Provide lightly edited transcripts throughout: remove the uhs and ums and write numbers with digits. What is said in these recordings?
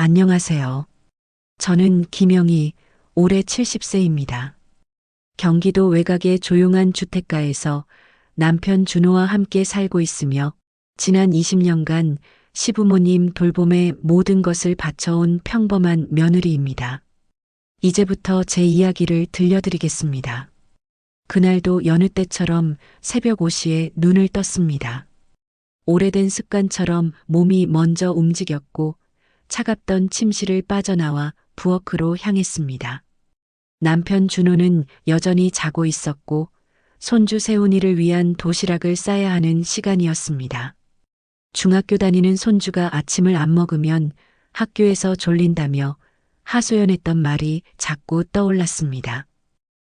안녕하세요. 저는 김영희, 올해 70세입니다. 경기도 외곽의 조용한 주택가에서 남편 준호와 함께 살고 있으며 지난 20년간 시부모님 돌봄에 모든 것을 바쳐온 평범한 며느리입니다. 이제부터 제 이야기를 들려드리겠습니다. 그날도 여느 때처럼 새벽 5시에 눈을 떴습니다. 오래된 습관처럼 몸이 먼저 움직였고 차갑던 침실을 빠져나와 부엌으로 향했습니다. 남편 준호는 여전히 자고 있었고 손주 세훈이를 위한 도시락을 싸야 하는 시간이었습니다. 중학교 다니는 손주가 아침을 안 먹으면 학교에서 졸린다며 하소연했던 말이 자꾸 떠올랐습니다.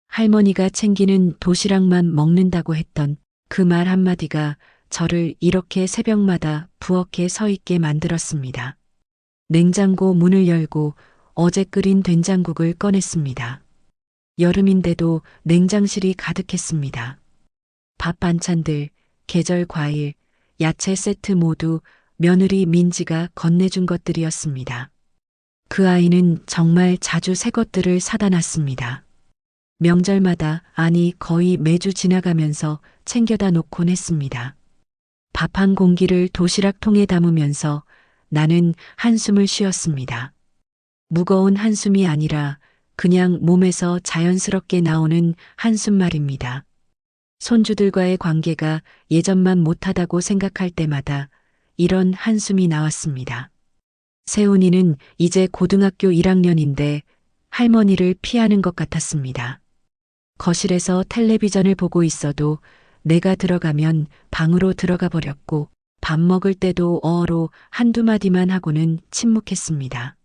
할머니가 챙기는 도시락만 먹는다고 했던 그 말 한마디가 저를 이렇게 새벽마다 부엌에 서 있게 만들었습니다. 냉장고 문을 열고 어제 끓인 된장국을 꺼냈습니다. 여름인데도 냉장실이 가득했습니다. 밥 반찬들, 계절 과일, 야채 세트 모두 며느리 민지가 건네준 것들이었습니다. 그 아이는 정말 자주 새 것들을 사다 놨습니다. 명절마다 아니 거의 매주 지나가면서 챙겨다 놓곤 했습니다. 밥 한 공기를 도시락통에 담으면서 나는 한숨을 쉬었습니다. 무거운 한숨이 아니라 그냥 몸에서 자연스럽게 나오는 한숨 말입니다. 손주들과의 관계가 예전만 못하다고 생각할 때마다 이런 한숨이 나왔습니다. 세훈이는 이제 고등학교 1학년인데 할머니를 피하는 것 같았습니다. 거실에서 텔레비전을 보고 있어도 내가 들어가면 방으로 들어가 버렸고 밥 먹을 때도 어어로 한두 마디만 하고는 침묵했습니다.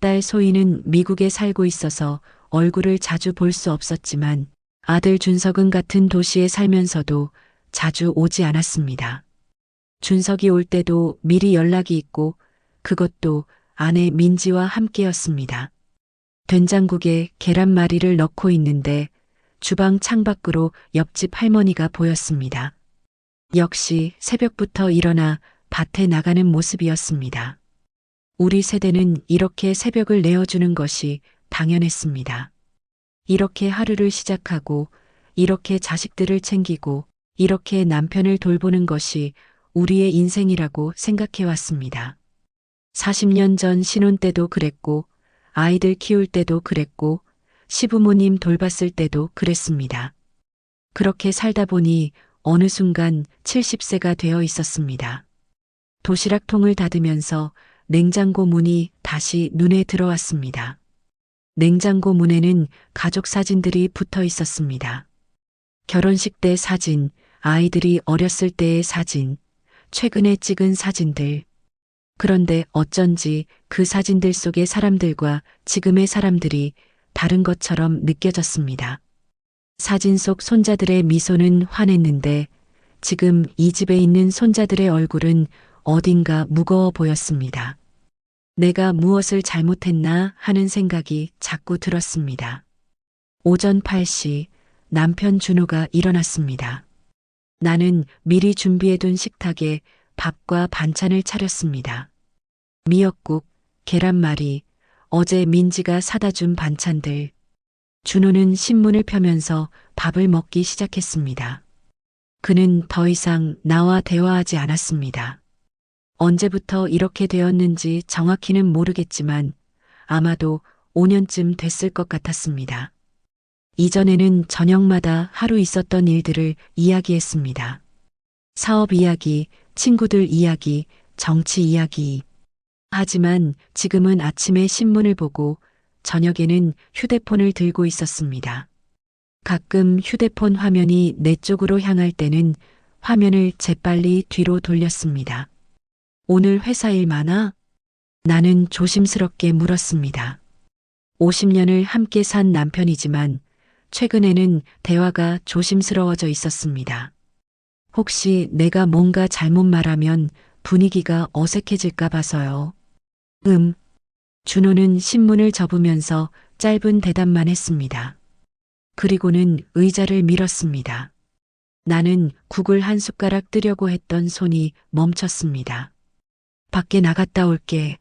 딸 소희는 미국에 살고 있어서 얼굴을 자주 볼 수 없었지만 아들 준석은 같은 도시에 살면서도 자주 오지 않았습니다. 준석이 올 때도 미리 연락이 있고 그것도 아내 민지와 함께였습니다. 된장국에 계란말이를 넣고 있는데 주방 창밖으로 옆집 할머니가 보였습니다. 역시 새벽부터 일어나 밭에 나가는 모습이었습니다. 우리 세대는 이렇게 새벽을 내어주는 것이 당연했습니다. 이렇게 하루를 시작하고, 이렇게 자식들을 챙기고, 이렇게 남편을 돌보는 것이 우리의 인생이라고 생각해왔습니다. 40년 전 신혼 때도 그랬고, 아이들 키울 때도 그랬고, 시부모님 돌봤을 때도 그랬습니다. 그렇게 살다 보니 어느 순간 70세가 되어 있었습니다. 도시락통을 닫으면서 냉장고 문이 다시 눈에 들어왔습니다. 냉장고 문에는 가족 사진들이 붙어 있었습니다. 결혼식 때 사진, 아이들이 어렸을 때의 사진, 최근에 찍은 사진들. 그런데 어쩐지 그 사진들 속의 사람들과 지금의 사람들이 다른 것처럼 느껴졌습니다. 사진 속 손자들의 미소는 환했는데 지금 이 집에 있는 손자들의 얼굴은 어딘가 무거워 보였습니다. 내가 무엇을 잘못했나 하는 생각이 자꾸 들었습니다. 오전 8시 남편 준호가 일어났습니다. 나는 미리 준비해둔 식탁에 밥과 반찬을 차렸습니다. 미역국, 계란말이, 어제 민지가 사다 준 반찬들. 준호는 신문을 펴면서 밥을 먹기 시작했습니다. 그는 더 이상 나와 대화하지 않았습니다. 언제부터 이렇게 되었는지 정확히는 모르겠지만 아마도 5년쯤 됐을 것 같았습니다. 이전에는 저녁마다 하루 있었던 일들을 이야기했습니다. 사업 이야기, 친구들 이야기, 정치 이야기. 하지만 지금은 아침에 신문을 보고 저녁에는 휴대폰을 들고 있었습니다. 가끔 휴대폰 화면이 내 쪽으로 향할 때는 화면을 재빨리 뒤로 돌렸습니다. 오늘 회사 일 많아? 나는 조심스럽게 물었습니다. 50년을 함께 산 남편이지만 최근에는 대화가 조심스러워져 있었습니다. 혹시 내가 뭔가 잘못 말하면 분위기가 어색해질까 봐서요. 준호는 신문을 접으면서 짧은 대답만 했습니다. 그리고는 의자를 밀었습니다. 나는 국을 한 숟가락 뜨려고 했던 손이 멈췄습니다. 밖에 나갔다 올게.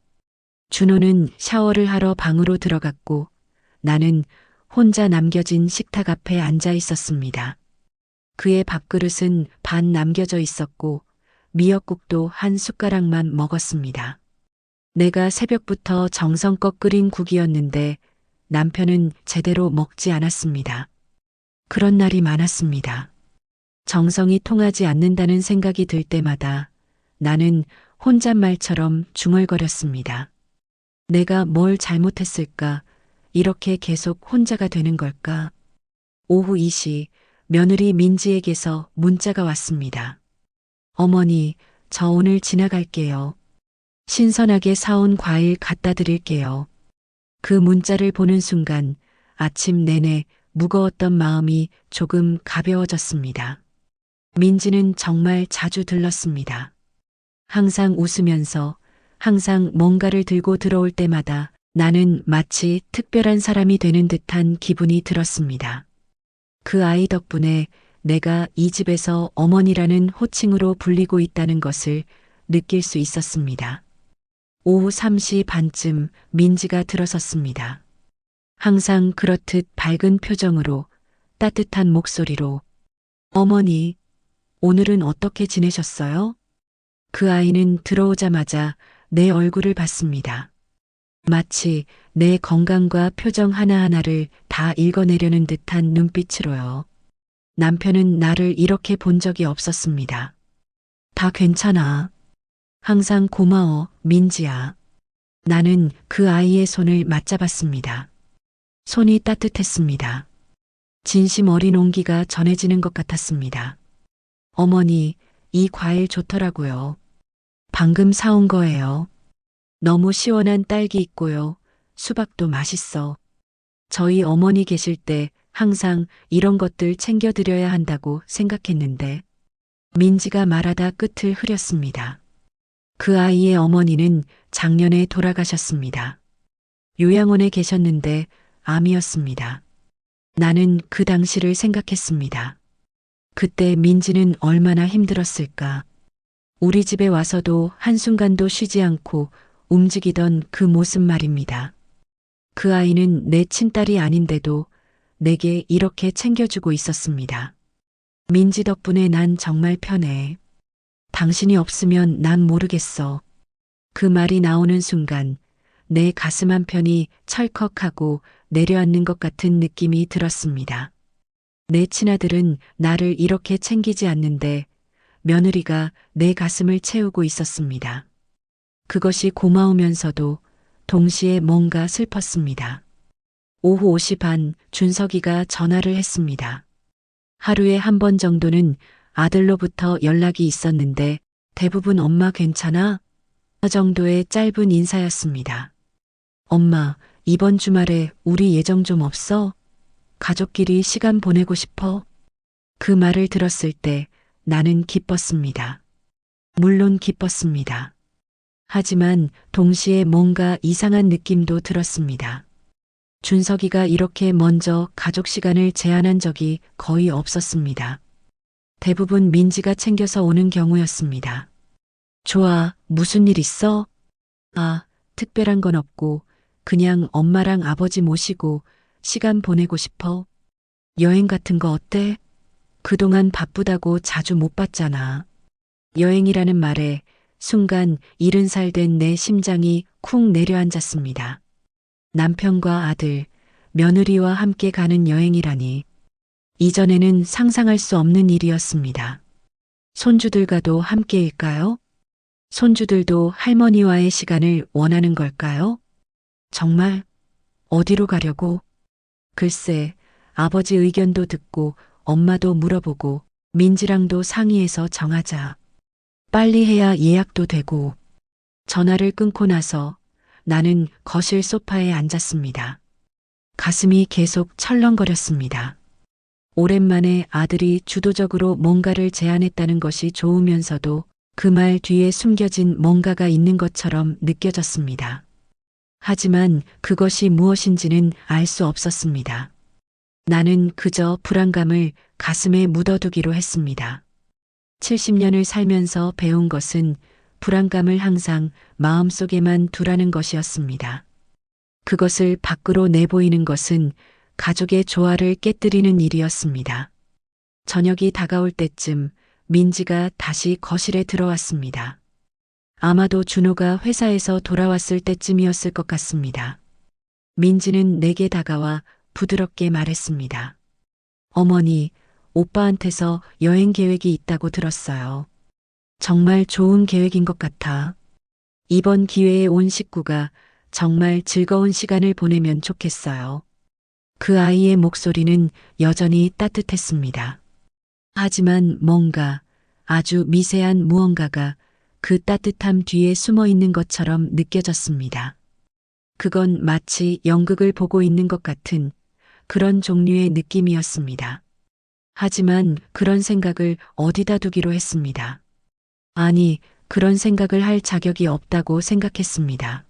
준호는 샤워를 하러 방으로 들어갔고 나는 혼자 남겨진 식탁 앞에 앉아 있었습니다. 그의 밥그릇은 반 남겨져 있었고 미역국도 한 숟가락만 먹었습니다. 내가 새벽부터 정성껏 끓인 국이었는데 남편은 제대로 먹지 않았습니다. 그런 날이 많았습니다. 정성이 통하지 않는다는 생각이 들 때마다 나는 혼잣말처럼 중얼거렸습니다. 내가 뭘 잘못했을까? 이렇게 계속 혼자가 되는 걸까? 오후 2시 며느리 민지에게서 문자가 왔습니다. 어머니, 저 오늘 지나갈게요. 신선하게 사온 과일 갖다 드릴게요. 그 문자를 보는 순간 아침 내내 무거웠던 마음이 조금 가벼워졌습니다. 민지는 정말 자주 들렀습니다. 항상 웃으면서 항상 뭔가를 들고 들어올 때마다 나는 마치 특별한 사람이 되는 듯한 기분이 들었습니다. 그 아이 덕분에 내가 이 집에서 어머니라는 호칭으로 불리고 있다는 것을 느낄 수 있었습니다. 오후 3시 반쯤 민지가 들어섰습니다. 항상 그렇듯 밝은 표정으로 따뜻한 목소리로 어머니, 오늘은 어떻게 지내셨어요? 그 아이는 들어오자마자 내 얼굴을 봤습니다. 마치 내 건강과 표정 하나하나를 다 읽어내려는 듯한 눈빛으로요. 남편은 나를 이렇게 본 적이 없었습니다. 다 괜찮아. 항상 고마워, 민지야. 나는 그 아이의 손을 맞잡았습니다. 손이 따뜻했습니다. 진심 어린 온기가 전해지는 것 같았습니다. 어머니, 이 과일 좋더라고요. 방금 사온 거예요. 너무 시원한 딸기 있고요. 수박도 맛있어. 저희 어머니 계실 때 항상 이런 것들 챙겨드려야 한다고 생각했는데 민지가 말하다 끝을 흐렸습니다. 그 아이의 어머니는 작년에 돌아가셨습니다. 요양원에 계셨는데 암이었습니다. 나는 그 당시를 생각했습니다. 그때 민지는 얼마나 힘들었을까. 우리 집에 와서도 한순간도 쉬지 않고 움직이던 그 모습 말입니다. 그 아이는 내 친딸이 아닌데도 내게 이렇게 챙겨주고 있었습니다. 민지 덕분에 난 정말 편해. 당신이 없으면 난 모르겠어. 그 말이 나오는 순간 내 가슴 한편이 철컥하고 내려앉는 것 같은 느낌이 들었습니다. 내 친아들은 나를 이렇게 챙기지 않는데 며느리가 내 가슴을 채우고 있었습니다. 그것이 고마우면서도 동시에 뭔가 슬펐습니다. 오후 5시 반 준석이가 전화를 했습니다. 하루에 한 번 정도는 아들로부터 연락이 있었는데 대부분 엄마 괜찮아? 정도의 짧은 인사였습니다. 엄마, 이번 주말에 우리 예정 좀 없어? 가족끼리 시간 보내고 싶어? 그 말을 들었을 때 나는 기뻤습니다. 물론 기뻤습니다. 하지만 동시에 뭔가 이상한 느낌도 들었습니다. 준석이가 이렇게 먼저 가족 시간을 제안한 적이 거의 없었습니다. 대부분 민지가 챙겨서 오는 경우였습니다. 좋아, 무슨 일 있어? 아, 특별한 건 없고 그냥 엄마랑 아버지 모시고 시간 보내고 싶어. 여행 같은 거 어때? 그동안 바쁘다고 자주 못 봤잖아. 여행이라는 말에 순간 70살 된 내 심장이 쿵 내려앉았습니다. 남편과 아들, 며느리와 함께 가는 여행이라니. 이전에는 상상할 수 없는 일이었습니다. 손주들과도 함께일까요? 손주들도 할머니와의 시간을 원하는 걸까요? 정말 어디로 가려고? 글쎄, 아버지 의견도 듣고 엄마도 물어보고 민지랑도 상의해서 정하자. 빨리 해야 예약도 되고. 전화를 끊고 나서 나는 거실 소파에 앉았습니다. 가슴이 계속 철렁거렸습니다. 오랜만에 아들이 주도적으로 뭔가를 제안했다는 것이 좋으면서도 그 말 뒤에 숨겨진 뭔가가 있는 것처럼 느껴졌습니다. 하지만 그것이 무엇인지는 알 수 없었습니다. 나는 그저 불안감을 가슴에 묻어두기로 했습니다. 70년을 살면서 배운 것은 불안감을 항상 마음속에만 두라는 것이었습니다. 그것을 밖으로 내보이는 것은 가족의 조화를 깨뜨리는 일이었습니다. 저녁이 다가올 때쯤 민지가 다시 거실에 들어왔습니다. 아마도 준호가 회사에서 돌아왔을 때쯤이었을 것 같습니다. 민지는 내게 다가와 부드럽게 말했습니다. 어머니, 오빠한테서 여행 계획이 있다고 들었어요. 정말 좋은 계획인 것 같아. 이번 기회에 온 식구가 정말 즐거운 시간을 보내면 좋겠어요. 그 아이의 목소리는 여전히 따뜻했습니다. 하지만 뭔가 아주 미세한 무언가가 그 따뜻함 뒤에 숨어 있는 것처럼 느껴졌습니다. 그건 마치 연극을 보고 있는 것 같은 그런 종류의 느낌이었습니다. 하지만 그런 생각을 어디다 두기로 했습니다. 아니, 그런 생각을 할 자격이 없다고 생각했습니다.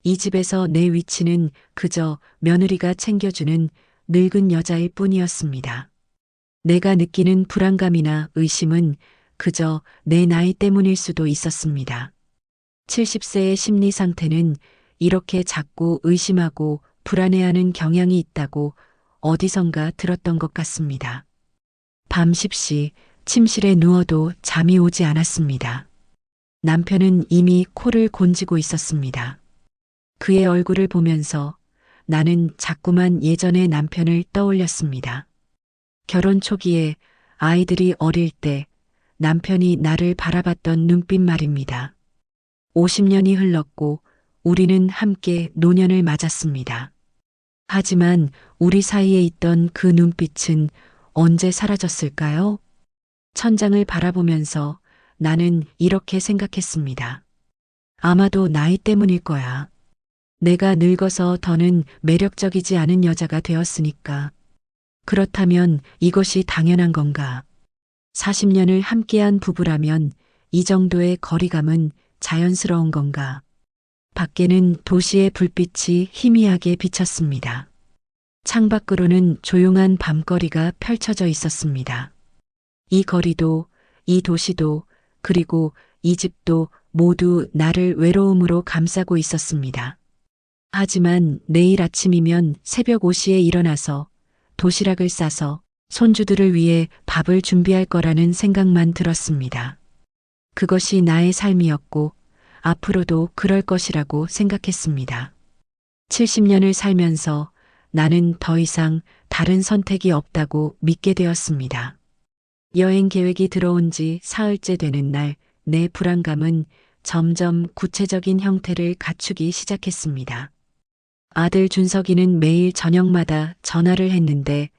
이 집에서 내 위치는 그저 며느리가 챙겨주는 늙은 여자일 뿐이었습니다. 내가 느끼는 불안감이나 의심은 그저 내 나이 때문일 수도 있었습니다. 70세의 심리 상태는 이렇게 자꾸 의심하고 불안해하는 경향이 있다고 어디선가 들었던 것 같습니다. 밤 10시 침실에 누워도 잠이 오지 않았습니다. 남편은 이미 코를 곤지고 있었습니다. 그의 얼굴을 보면서 나는 자꾸만 예전의 남편을 떠올렸습니다. 결혼 초기에 아이들이 어릴 때 남편이 나를 바라봤던 눈빛 말입니다. 50년이 흘렀고 우리는 함께 노년을 맞았습니다. 하지만 우리 사이에 있던 그 눈빛은 언제 사라졌을까요? 천장을 바라보면서 나는 이렇게 생각했습니다. 아마도 나이 때문일 거야. 내가 늙어서 더는 매력적이지 않은 여자가 되었으니까. 그렇다면 이것이 당연한 건가? 40년을 함께한 부부라면 이 정도의 거리감은 자연스러운 건가? 밖에는 도시의 불빛이 희미하게 비쳤습니다. 창밖으로는 조용한 밤거리가 펼쳐져 있었습니다. 이 거리도, 이 도시도, 그리고 이 집도 모두 나를 외로움으로 감싸고 있었습니다. 하지만 내일 아침이면 새벽 5시에 일어나서 도시락을 싸서 손주들을 위해 밥을 준비할 거라는 생각만 들었습니다. 그것이 나의 삶이었고 앞으로도 그럴 것이라고 생각했습니다. 70년을 살면서 나는 더 이상 다른 선택이 없다고 믿게 되었습니다. 여행 계획이 들어온 지 사흘째 되는 날, 내 불안감은 점점 구체적인 형태를 갖추기 시작했습니다. 아들 준석이는 매일 저녁마다 전화를 했는데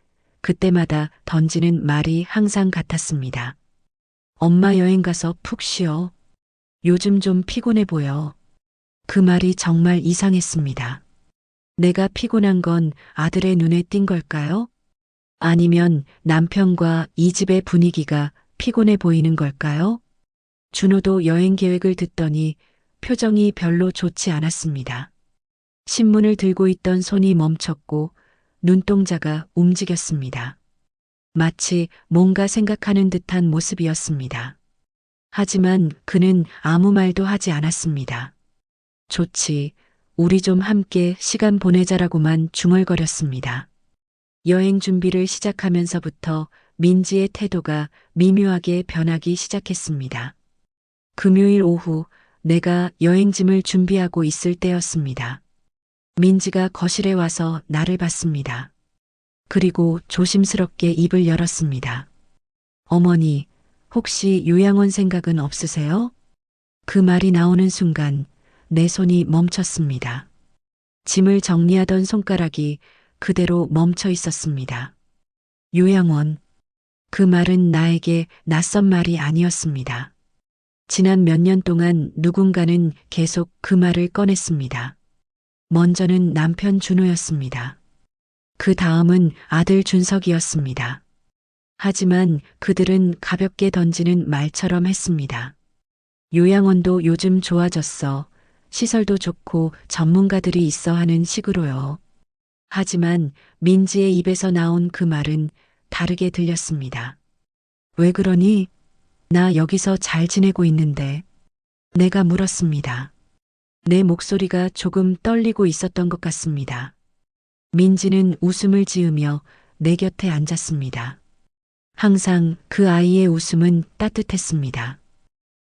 그때마다 던지는 말이 항상 같았습니다. 엄마 여행 가서 푹 쉬어. 요즘 좀 피곤해 보여. 그 말이 정말 이상했습니다. 내가 피곤한 건 아들의 눈에 띈 걸까요? 아니면 남편과 이 집의 분위기가 피곤해 보이는 걸까요? 준호도 여행 계획을 듣더니 표정이 별로 좋지 않았습니다. 신문을 들고 있던 손이 멈췄고 눈동자가 움직였습니다. 마치 뭔가 생각하는 듯한 모습이었습니다. 하지만 그는 아무 말도 하지 않았습니다. 좋지, 우리 좀 함께 시간 보내자라고만 중얼거렸습니다. 여행 준비를 시작하면서부터 민지의 태도가 미묘하게 변하기 시작했습니다. 금요일 오후 내가 여행짐을 준비하고 있을 때였습니다. 민지가 거실에 와서 나를 봤습니다. 그리고 조심스럽게 입을 열었습니다. 어머니, 혹시 요양원 생각은 없으세요? 그 말이 나오는 순간 내 손이 멈췄습니다. 짐을 정리하던 손가락이 그대로 멈춰 있었습니다. 요양원. 그 말은 나에게 낯선 말이 아니었습니다. 지난 몇 년 동안 누군가는 계속 그 말을 꺼냈습니다. 먼저는 남편 준호였습니다. 그 다음은 아들 준석이었습니다. 하지만 그들은 가볍게 던지는 말처럼 했습니다. 요양원도 요즘 좋아졌어. 시설도 좋고 전문가들이 있어 하는 식으로요. 하지만 민지의 입에서 나온 그 말은 다르게 들렸습니다. 왜 그러니? 나 여기서 잘 지내고 있는데. 내가 물었습니다. 내 목소리가 조금 떨리고 있었던 것 같습니다. 민지는 웃음을 지으며 내 곁에 앉았습니다. 항상 그 아이의 웃음은 따뜻했습니다.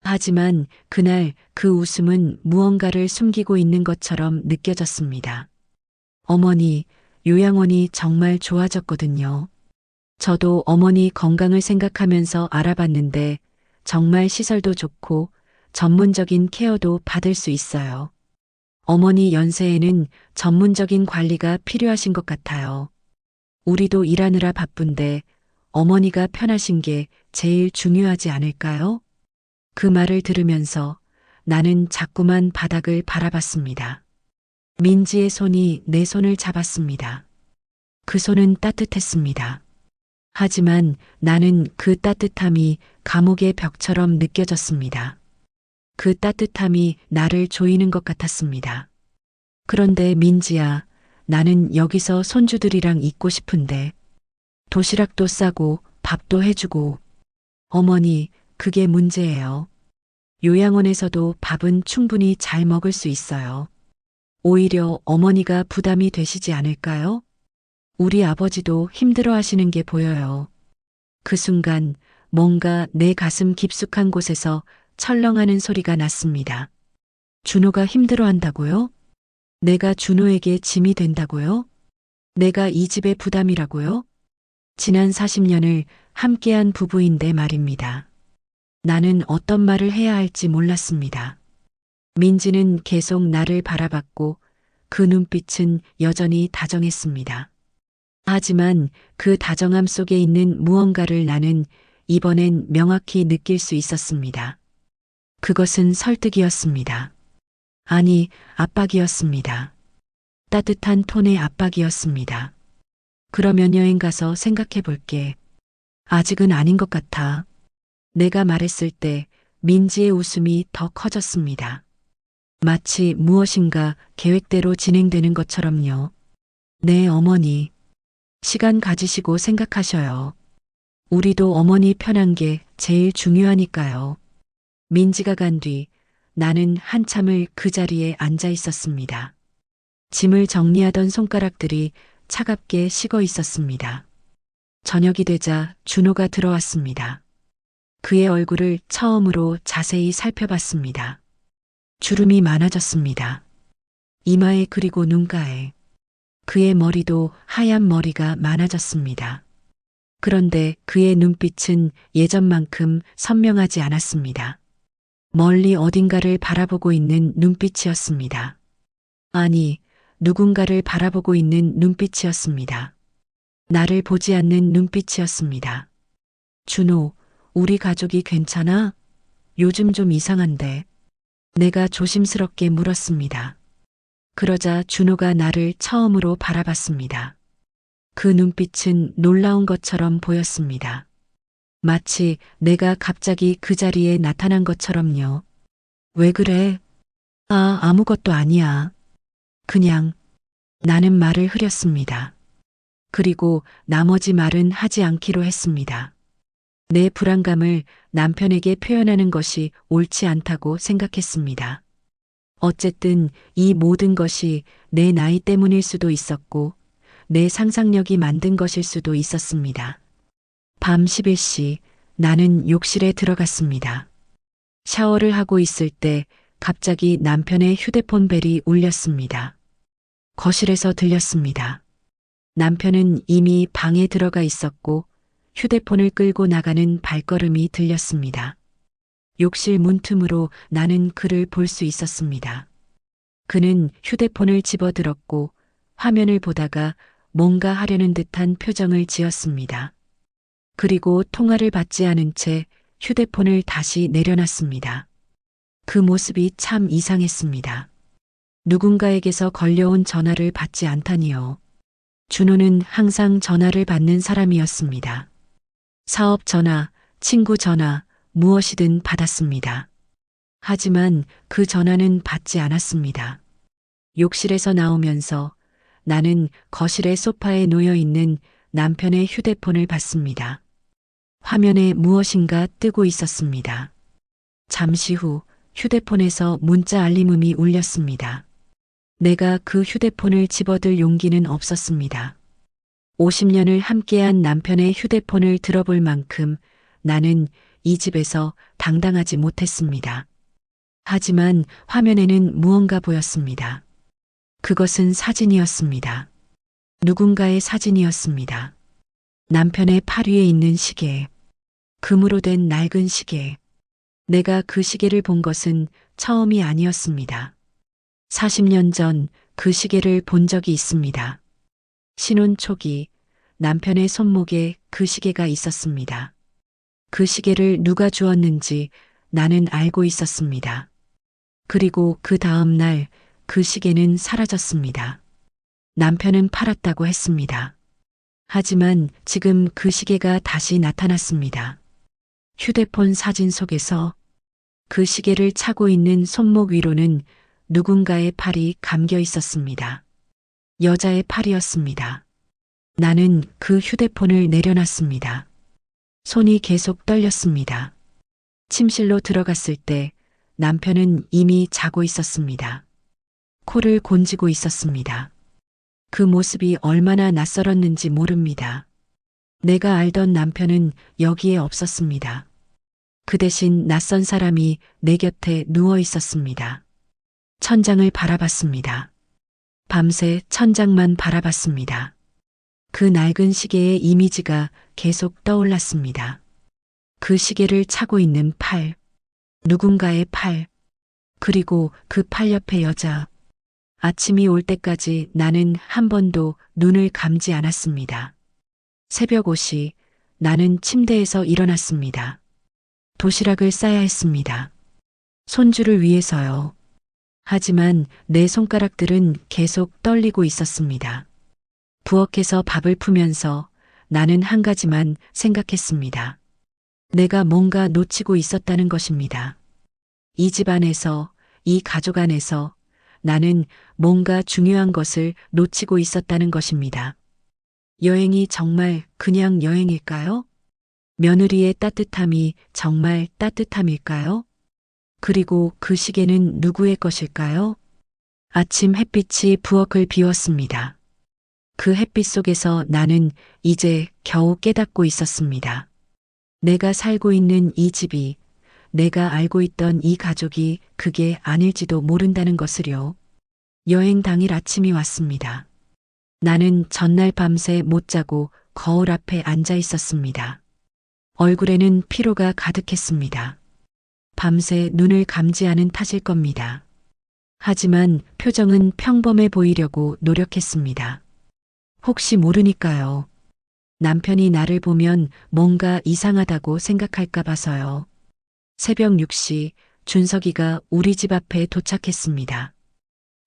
하지만 그날 그 웃음은 무언가를 숨기고 있는 것처럼 느껴졌습니다. 어머니, 요양원이 정말 좋아졌거든요. 저도 어머니 건강을 생각하면서 알아봤는데 정말 시설도 좋고 전문적인 케어도 받을 수 있어요. 어머니 연세에는 전문적인 관리가 필요하신 것 같아요. 우리도 일하느라 바쁜데 어머니가 편하신 게 제일 중요하지 않을까요? 그 말을 들으면서 나는 자꾸만 바닥을 바라봤습니다. 민지의 손이 내 손을 잡았습니다. 그 손은 따뜻했습니다. 하지만 나는 그 따뜻함이 감옥의 벽처럼 느껴졌습니다. 그 따뜻함이 나를 조이는 것 같았습니다. 그런데 민지야, 나는 여기서 손주들이랑 있고 싶은데 도시락도 싸고 밥도 해주고 어머니, 그게 문제예요. 요양원에서도 밥은 충분히 잘 먹을 수 있어요. 오히려 어머니가 부담이 되시지 않을까요? 우리 아버지도 힘들어 하시는 게 보여요. 그 순간 뭔가 내 가슴 깊숙한 곳에서 철렁하는 소리가 났습니다. 준호가 힘들어 한다고요? 내가 준호에게 짐이 된다고요? 내가 이 집의 부담이라고요? 지난 40년을 함께한 부부인데 말입니다. 나는 어떤 말을 해야 할지 몰랐습니다. 민지는 계속 나를 바라봤고 그 눈빛은 여전히 다정했습니다. 하지만 그 다정함 속에 있는 무언가를 나는 이번엔 명확히 느낄 수 있었습니다. 그것은 설득이었습니다. 아니, 압박이었습니다. 따뜻한 톤의 압박이었습니다. 그러면 여행 가서 생각해 볼게. 아직은 아닌 것 같아. 내가 말했을 때 민지의 웃음이 더 커졌습니다. 마치 무엇인가 계획대로 진행되는 것처럼요. 네, 어머니. 시간 가지시고 생각하셔요. 우리도 어머니 편한 게 제일 중요하니까요. 민지가 간 뒤 나는 한참을 그 자리에 앉아 있었습니다. 짐을 정리하던 손가락들이 차갑게 식어 있었습니다. 저녁이 되자 준호가 들어왔습니다. 그의 얼굴을 처음으로 자세히 살펴봤습니다. 주름이 많아졌습니다. 이마에 그리고 눈가에. 그의 머리도 하얀 머리가 많아졌습니다. 그런데 그의 눈빛은 예전만큼 선명하지 않았습니다. 멀리 어딘가를 바라보고 있는 눈빛이었습니다. 아니, 누군가를 바라보고 있는 눈빛이었습니다. 나를 보지 않는 눈빛이었습니다. 준호, 우리 가족이 괜찮아? 요즘 좀 이상한데. 내가 조심스럽게 물었습니다. 그러자 준호가 나를 처음으로 바라봤습니다. 그 눈빛은 놀라운 것처럼 보였습니다. 마치 내가 갑자기 그 자리에 나타난 것처럼요. 왜 그래? 아무것도 아니야. 그냥 나는 말을 흐렸습니다. 그리고 나머지 말은 하지 않기로 했습니다. 내 불안감을 남편에게 표현하는 것이 옳지 않다고 생각했습니다. 어쨌든 이 모든 것이 내 나이 때문일 수도 있었고 내 상상력이 만든 것일 수도 있었습니다. 밤 11시 나는 욕실에 들어갔습니다. 샤워를 하고 있을 때 갑자기 남편의 휴대폰 벨이 울렸습니다. 거실에서 들렸습니다. 남편은 이미 방에 들어가 있었고 휴대폰을 끌고 나가는 발걸음이 들렸습니다. 욕실 문틈으로 나는 그를 볼 수 있었습니다. 그는 휴대폰을 집어들었고 화면을 보다가 뭔가 하려는 듯한 표정을 지었습니다. 그리고 통화를 받지 않은 채 휴대폰을 다시 내려놨습니다. 그 모습이 참 이상했습니다. 누군가에게서 걸려온 전화를 받지 않다니요. 준호는 항상 전화를 받는 사람이었습니다. 사업 전화, 친구 전화, 무엇이든 받았습니다. 하지만 그 전화는 받지 않았습니다. 욕실에서 나오면서 나는 거실의 소파에 놓여 있는 남편의 휴대폰을 봤습니다. 화면에 무엇인가 뜨고 있었습니다. 잠시 후 휴대폰에서 문자 알림음이 울렸습니다. 내가 그 휴대폰을 집어들 용기는 없었습니다. 50년을 함께한 남편의 휴대폰을 들어볼 만큼 나는 이 집에서 당당하지 못했습니다. 하지만 화면에는 무언가 보였습니다. 그것은 사진이었습니다. 누군가의 사진이었습니다. 남편의 팔 위에 있는 시계, 금으로 된 낡은 시계. 내가 그 시계를 본 것은 처음이 아니었습니다. 40년 전 그 시계를 본 적이 있습니다. 신혼 초기 남편의 손목에 그 시계가 있었습니다. 그 시계를 누가 주었는지 나는 알고 있었습니다. 그리고 그 다음 날 그 시계는 사라졌습니다. 남편은 팔았다고 했습니다. 하지만 지금 그 시계가 다시 나타났습니다. 휴대폰 사진 속에서 그 시계를 차고 있는 손목 위로는 누군가의 팔이 감겨 있었습니다. 여자의 팔이었습니다. 나는 그 휴대폰을 내려놨습니다. 손이 계속 떨렸습니다. 침실로 들어갔을 때 남편은 이미 자고 있었습니다. 코를 곤지고 있었습니다. 그 모습이 얼마나 낯설었는지 모릅니다. 내가 알던 남편은 여기에 없었습니다. 그 대신 낯선 사람이 내 곁에 누워 있었습니다. 천장을 바라봤습니다. 밤새 천장만 바라봤습니다. 그 낡은 시계의 이미지가 계속 떠올랐습니다. 그 시계를 차고 있는 팔, 누군가의 팔, 그리고 그 팔 옆에 여자. 아침이 올 때까지 나는 한 번도 눈을 감지 않았습니다. 새벽 5시 나는 침대에서 일어났습니다. 도시락을 싸야 했습니다. 손주를 위해서요. 하지만 내 손가락들은 계속 떨리고 있었습니다. 부엌에서 밥을 푸면서 나는 한 가지만 생각했습니다. 내가 뭔가 놓치고 있었다는 것입니다. 이 집 안에서, 이 가족 안에서 나는 뭔가 중요한 것을 놓치고 있었다는 것입니다. 여행이 정말 그냥 여행일까요? 며느리의 따뜻함이 정말 따뜻함일까요? 그리고 그 시계는 누구의 것일까요? 아침 햇빛이 부엌을 비웠습니다. 그 햇빛 속에서 나는 이제 겨우 깨닫고 있었습니다. 내가 살고 있는 이 집이, 내가 알고 있던 이 가족이 그게 아닐지도 모른다는 것을요. 여행 당일 아침이 왔습니다. 나는 전날 밤새 못 자고 거울 앞에 앉아 있었습니다. 얼굴에는 피로가 가득했습니다. 밤새 눈을 감지 않은 탓일 겁니다. 하지만 표정은 평범해 보이려고 노력했습니다. 혹시 모르니까요. 남편이 나를 보면 뭔가 이상하다고 생각할까 봐서요. 새벽 6시 준석이가 우리 집 앞에 도착했습니다.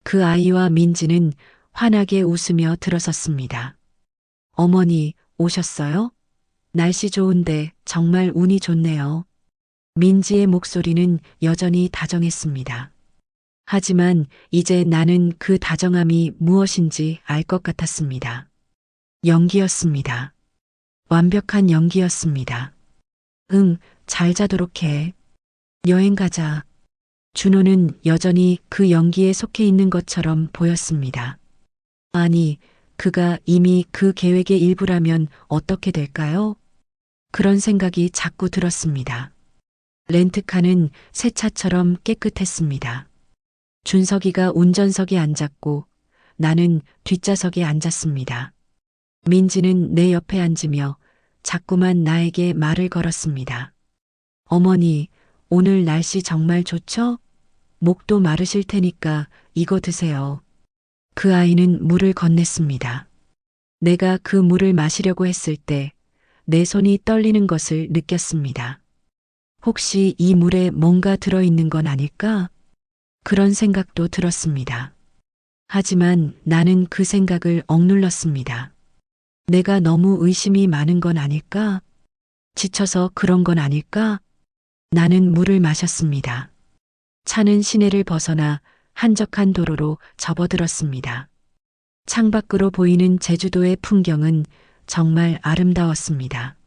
그 아이와 민지는 환하게 웃으며 들어섰습니다. 어머니, 오셨어요? 날씨 좋은데 정말 운이 좋네요. 민지의 목소리는 여전히 다정했습니다. 하지만 이제 나는 그 다정함이 무엇인지 알 것 같았습니다. 연기였습니다. 완벽한 연기였습니다. 응, 잘 자도록 해. 여행 가자. 준호는 여전히 그 연기에 속해 있는 것처럼 보였습니다. 아니, 그가 이미 그 계획의 일부라면 어떻게 될까요? 그런 생각이 자꾸 들었습니다. 렌트카는 새 차처럼 깨끗했습니다. 준석이가 운전석에 앉았고 나는 뒷좌석에 앉았습니다. 민지는 내 옆에 앉으며 자꾸만 나에게 말을 걸었습니다. 어머니, 오늘 날씨 정말 좋죠? 목도 마르실 테니까 이거 드세요. 그 아이는 물을 건넸습니다. 내가 그 물을 마시려고 했을 때 내 손이 떨리는 것을 느꼈습니다. 혹시 이 물에 뭔가 들어있는 건 아닐까? 그런 생각도 들었습니다. 하지만 나는 그 생각을 억눌렀습니다. 내가 너무 의심이 많은 건 아닐까? 지쳐서 그런 건 아닐까? 나는 물을 마셨습니다. 차는 시내를 벗어나 한적한 도로로 접어들었습니다. 창밖으로 보이는 제주도의 풍경은 정말 아름다웠습니다.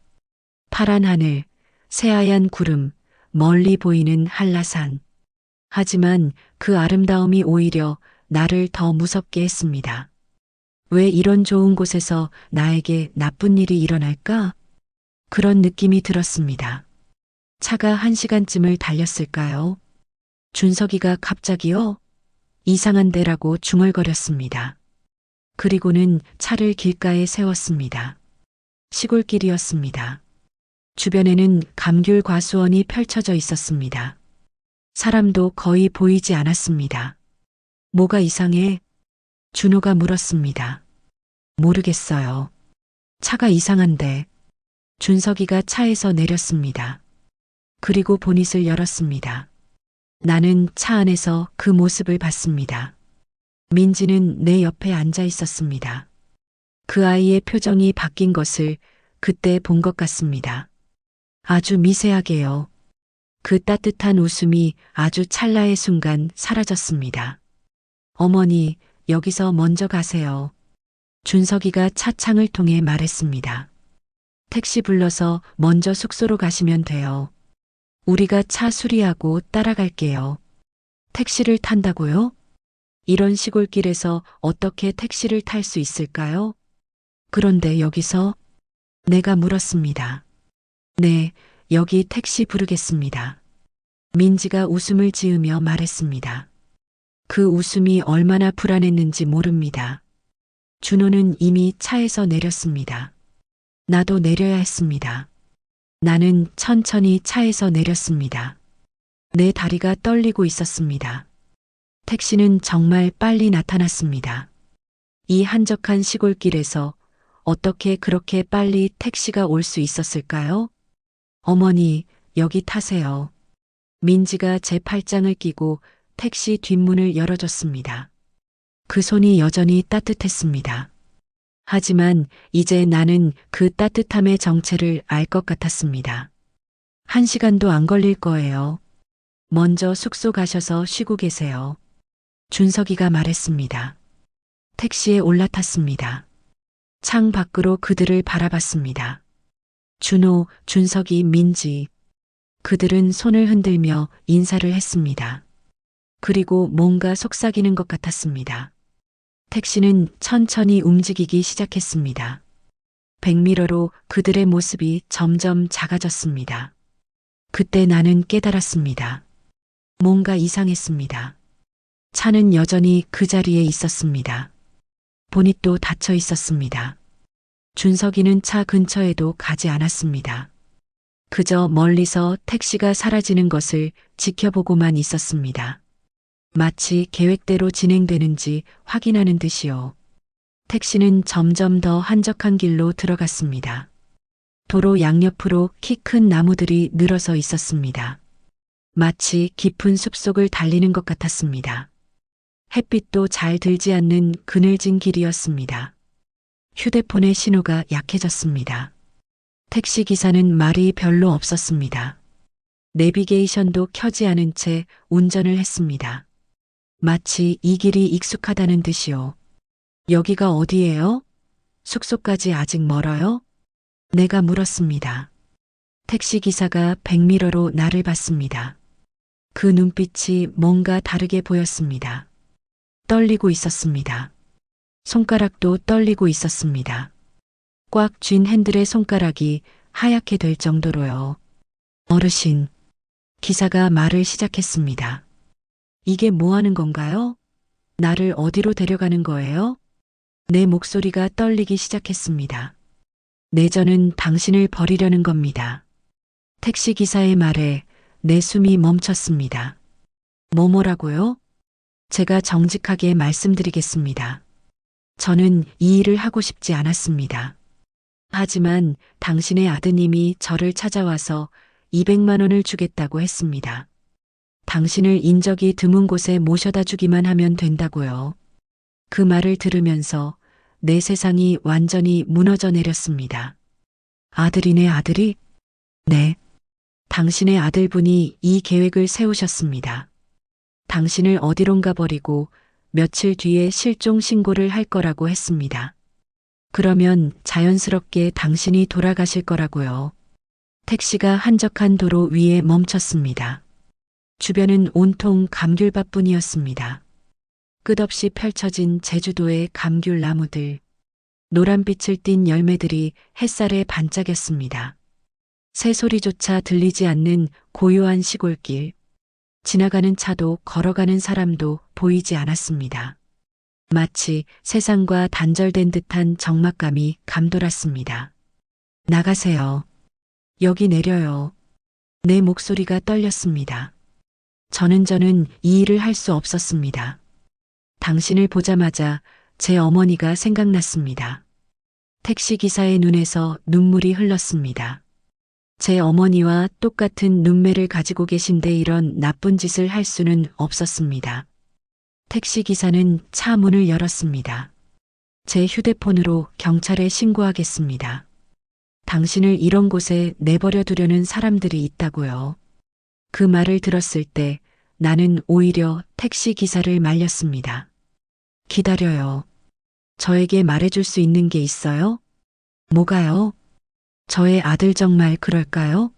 파란 하늘, 새하얀 구름, 멀리 보이는 한라산. 하지만 그 아름다움이 오히려 나를 더 무섭게 했습니다. 왜 이런 좋은 곳에서 나에게 나쁜 일이 일어날까? 그런 느낌이 들었습니다. 차가 1시간쯤을 달렸을까요? 준석이가 갑자기요? 이상한 데라고 중얼거렸습니다. 그리고는 차를 길가에 세웠습니다. 시골길이었습니다. 주변에는 감귤 과수원이 펼쳐져 있었습니다. 사람도 거의 보이지 않았습니다. 뭐가 이상해? 준호가 물었습니다. 모르겠어요. 차가 이상한데. 준석이가 차에서 내렸습니다. 그리고 보닛을 열었습니다. 나는 차 안에서 그 모습을 봤습니다. 민지는 내 옆에 앉아 있었습니다. 그 아이의 표정이 바뀐 것을 그때 본 것 같습니다. 아주 미세하게요. 그 따뜻한 웃음이 아주 찰나의 순간 사라졌습니다. 어머니, 여기서 먼저 가세요. 준석이가 차창을 통해 말했습니다. 택시 불러서 먼저 숙소로 가시면 돼요. 우리가 차 수리하고 따라갈게요. 택시를 탄다고요? 이런 시골길에서 어떻게 택시를 탈 수 있을까요? 그런데 여기서 내가 물었습니다. 네, 여기 택시 부르겠습니다. 민지가 웃음을 지으며 말했습니다. 그 웃음이 얼마나 불안했는지 모릅니다. 준호는 이미 차에서 내렸습니다. 나도 내려야 했습니다. 나는 천천히 차에서 내렸습니다. 내 다리가 떨리고 있었습니다. 택시는 정말 빨리 나타났습니다. 이 한적한 시골길에서 어떻게 그렇게 빨리 택시가 올 수 있었을까요? 어머니, 여기 타세요. 민지가 제 팔짱을 끼고 택시 뒷문을 열어줬습니다. 그 손이 여전히 따뜻했습니다. 하지만 이제 나는 그 따뜻함의 정체를 알 것 같았습니다. 1시간도 안 걸릴 거예요. 먼저 숙소 가셔서 쉬고 계세요. 준석이가 말했습니다. 택시에 올라탔습니다. 창 밖으로 그들을 바라봤습니다. 준호, 준석이, 민지. 그들은 손을 흔들며 인사를 했습니다. 그리고 뭔가 속삭이는 것 같았습니다. 택시는 천천히 움직이기 시작했습니다. 백미러로 그들의 모습이 점점 작아졌습니다. 그때 나는 깨달았습니다. 뭔가 이상했습니다. 차는 여전히 그 자리에 있었습니다. 보닛도 닫혀 있었습니다. 준석이는 차 근처에도 가지 않았습니다. 그저 멀리서 택시가 사라지는 것을 지켜보고만 있었습니다. 마치 계획대로 진행되는지 확인하는 듯이요. 택시는 점점 더 한적한 길로 들어갔습니다. 도로 양옆으로 키 큰 나무들이 늘어서 있었습니다. 마치 깊은 숲속을 달리는 것 같았습니다. 햇빛도 잘 들지 않는 그늘진 길이었습니다. 휴대폰의 신호가 약해졌습니다. 택시 기사는 말이 별로 없었습니다. 내비게이션도 켜지 않은 채 운전을 했습니다. 마치 이 길이 익숙하다는 듯이요. 여기가 어디예요? 숙소까지 아직 멀어요? 내가 물었습니다. 택시 기사가 백미러로 나를 봤습니다. 그 눈빛이 뭔가 다르게 보였습니다. 떨리고 있었습니다. 손가락도 떨리고 있었습니다. 꽉 쥔 핸들의 손가락이 하얗게 될 정도로요. 어르신, 기사가 말을 시작했습니다. 이게 뭐 하는 건가요? 나를 어디로 데려가는 거예요? 내 목소리가 떨리기 시작했습니다. 내전은 당신을 버리려는 겁니다. 택시 기사의 말에 내 숨이 멈췄습니다. 뭐라고요? 제가 정직하게 말씀드리겠습니다. 저는 이 일을 하고 싶지 않았습니다. 하지만 당신의 아드님이 저를 찾아와서 200만 원을 주겠다고 했습니다. 당신을 인적이 드문 곳에 모셔다 주기만 하면 된다고요. 그 말을 들으면서 내 세상이 완전히 무너져 내렸습니다. 아들이네, 아들이? 네. 당신의 아들분이 이 계획을 세우셨습니다. 당신을 어디론가 버리고 며칠 뒤에 실종 신고를 할 거라고 했습니다. 그러면 자연스럽게 당신이 돌아가실 거라고요. 택시가 한적한 도로 위에 멈췄습니다. 주변은 온통 감귤밭뿐이었습니다. 끝없이 펼쳐진 제주도의 감귤 나무들, 노란빛을 띤 열매들이 햇살에 반짝였습니다. 새소리조차 들리지 않는 고요한 시골길, 지나가는 차도 걸어가는 사람도 보이지 않았습니다. 마치 세상과 단절된 듯한 적막감이 감돌았습니다. 나가세요. 여기 내려요. 내 목소리가 떨렸습니다. 저는 이 일을 할 수 없었습니다. 당신을 보자마자 제 어머니가 생각났습니다. 택시기사의 눈에서 눈물이 흘렀습니다. 제 어머니와 똑같은 눈매를 가지고 계신데 이런 나쁜 짓을 할 수는 없었습니다. 택시기사는 차 문을 열었습니다. 제 휴대폰으로 경찰에 신고하겠습니다. 당신을 이런 곳에 내버려 두려는 사람들이 있다고요. 그 말을 들었을 때 나는 오히려 택시기사를 말렸습니다. 기다려요. 저에게 말해줄 수 있는 게 있어요? 뭐가요? 저의 아들 정말 그럴까요?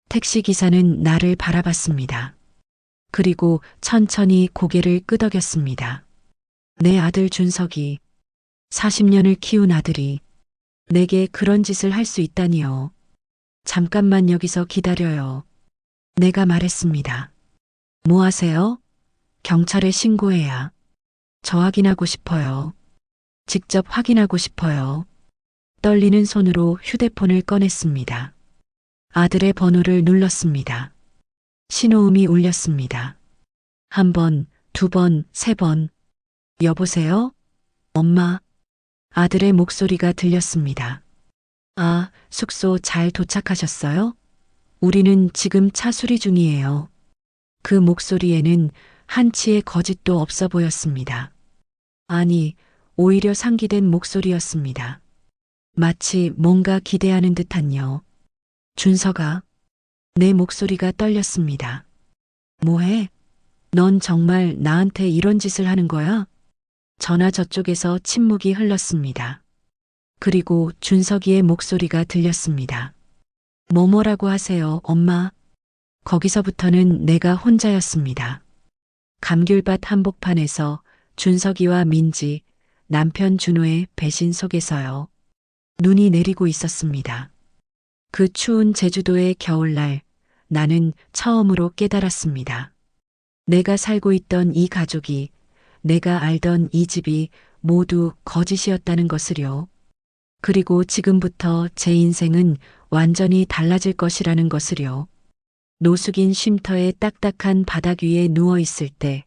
택시기사는 나를 바라봤습니다. 그리고 천천히 고개를 끄덕였습니다. 내 아들 준석이 40년을 키운 아들이 내게 그런 짓을 할 수 있다니요. 잠깐만 여기서 기다려요. 내가 말했습니다. 뭐 하세요? 경찰에 신고해야. 저 확인하고 싶어요. 직접 확인하고 싶어요. 떨리는 손으로 휴대폰을 꺼냈습니다. 아들의 번호를 눌렀습니다. 신호음이 울렸습니다. 한 번, 두 번, 세 번. 여보세요? 엄마. 아들의 목소리가 들렸습니다. 아, 숙소 잘 도착하셨어요? 우리는 지금 차 수리 중이에요. 그 목소리에는 한치의 거짓도 없어 보였습니다. 아니, 오히려 상기된 목소리였습니다. 마치 뭔가 기대하는 듯한요. 준서가. 내 목소리가 떨렸습니다. 뭐해? 넌 정말 나한테 이런 짓을 하는 거야? 전화 저쪽에서 침묵이 흘렀습니다. 그리고 준석이의 목소리가 들렸습니다. 뭐라고 하세요, 엄마? 거기서부터는 내가 혼자였습니다. 감귤밭 한복판에서 준석이와 민지, 남편 준호의 배신 속에서요. 눈이 내리고 있었습니다. 그 추운 제주도의 겨울날, 나는 처음으로 깨달았습니다. 내가 살고 있던 이 가족이, 내가 알던 이 집이 모두 거짓이었다는 것을요. 그리고 지금부터 제 인생은 완전히 달라질 것이라는 것을요. 노숙인 쉼터의 딱딱한 바닥 위에 누워 있을 때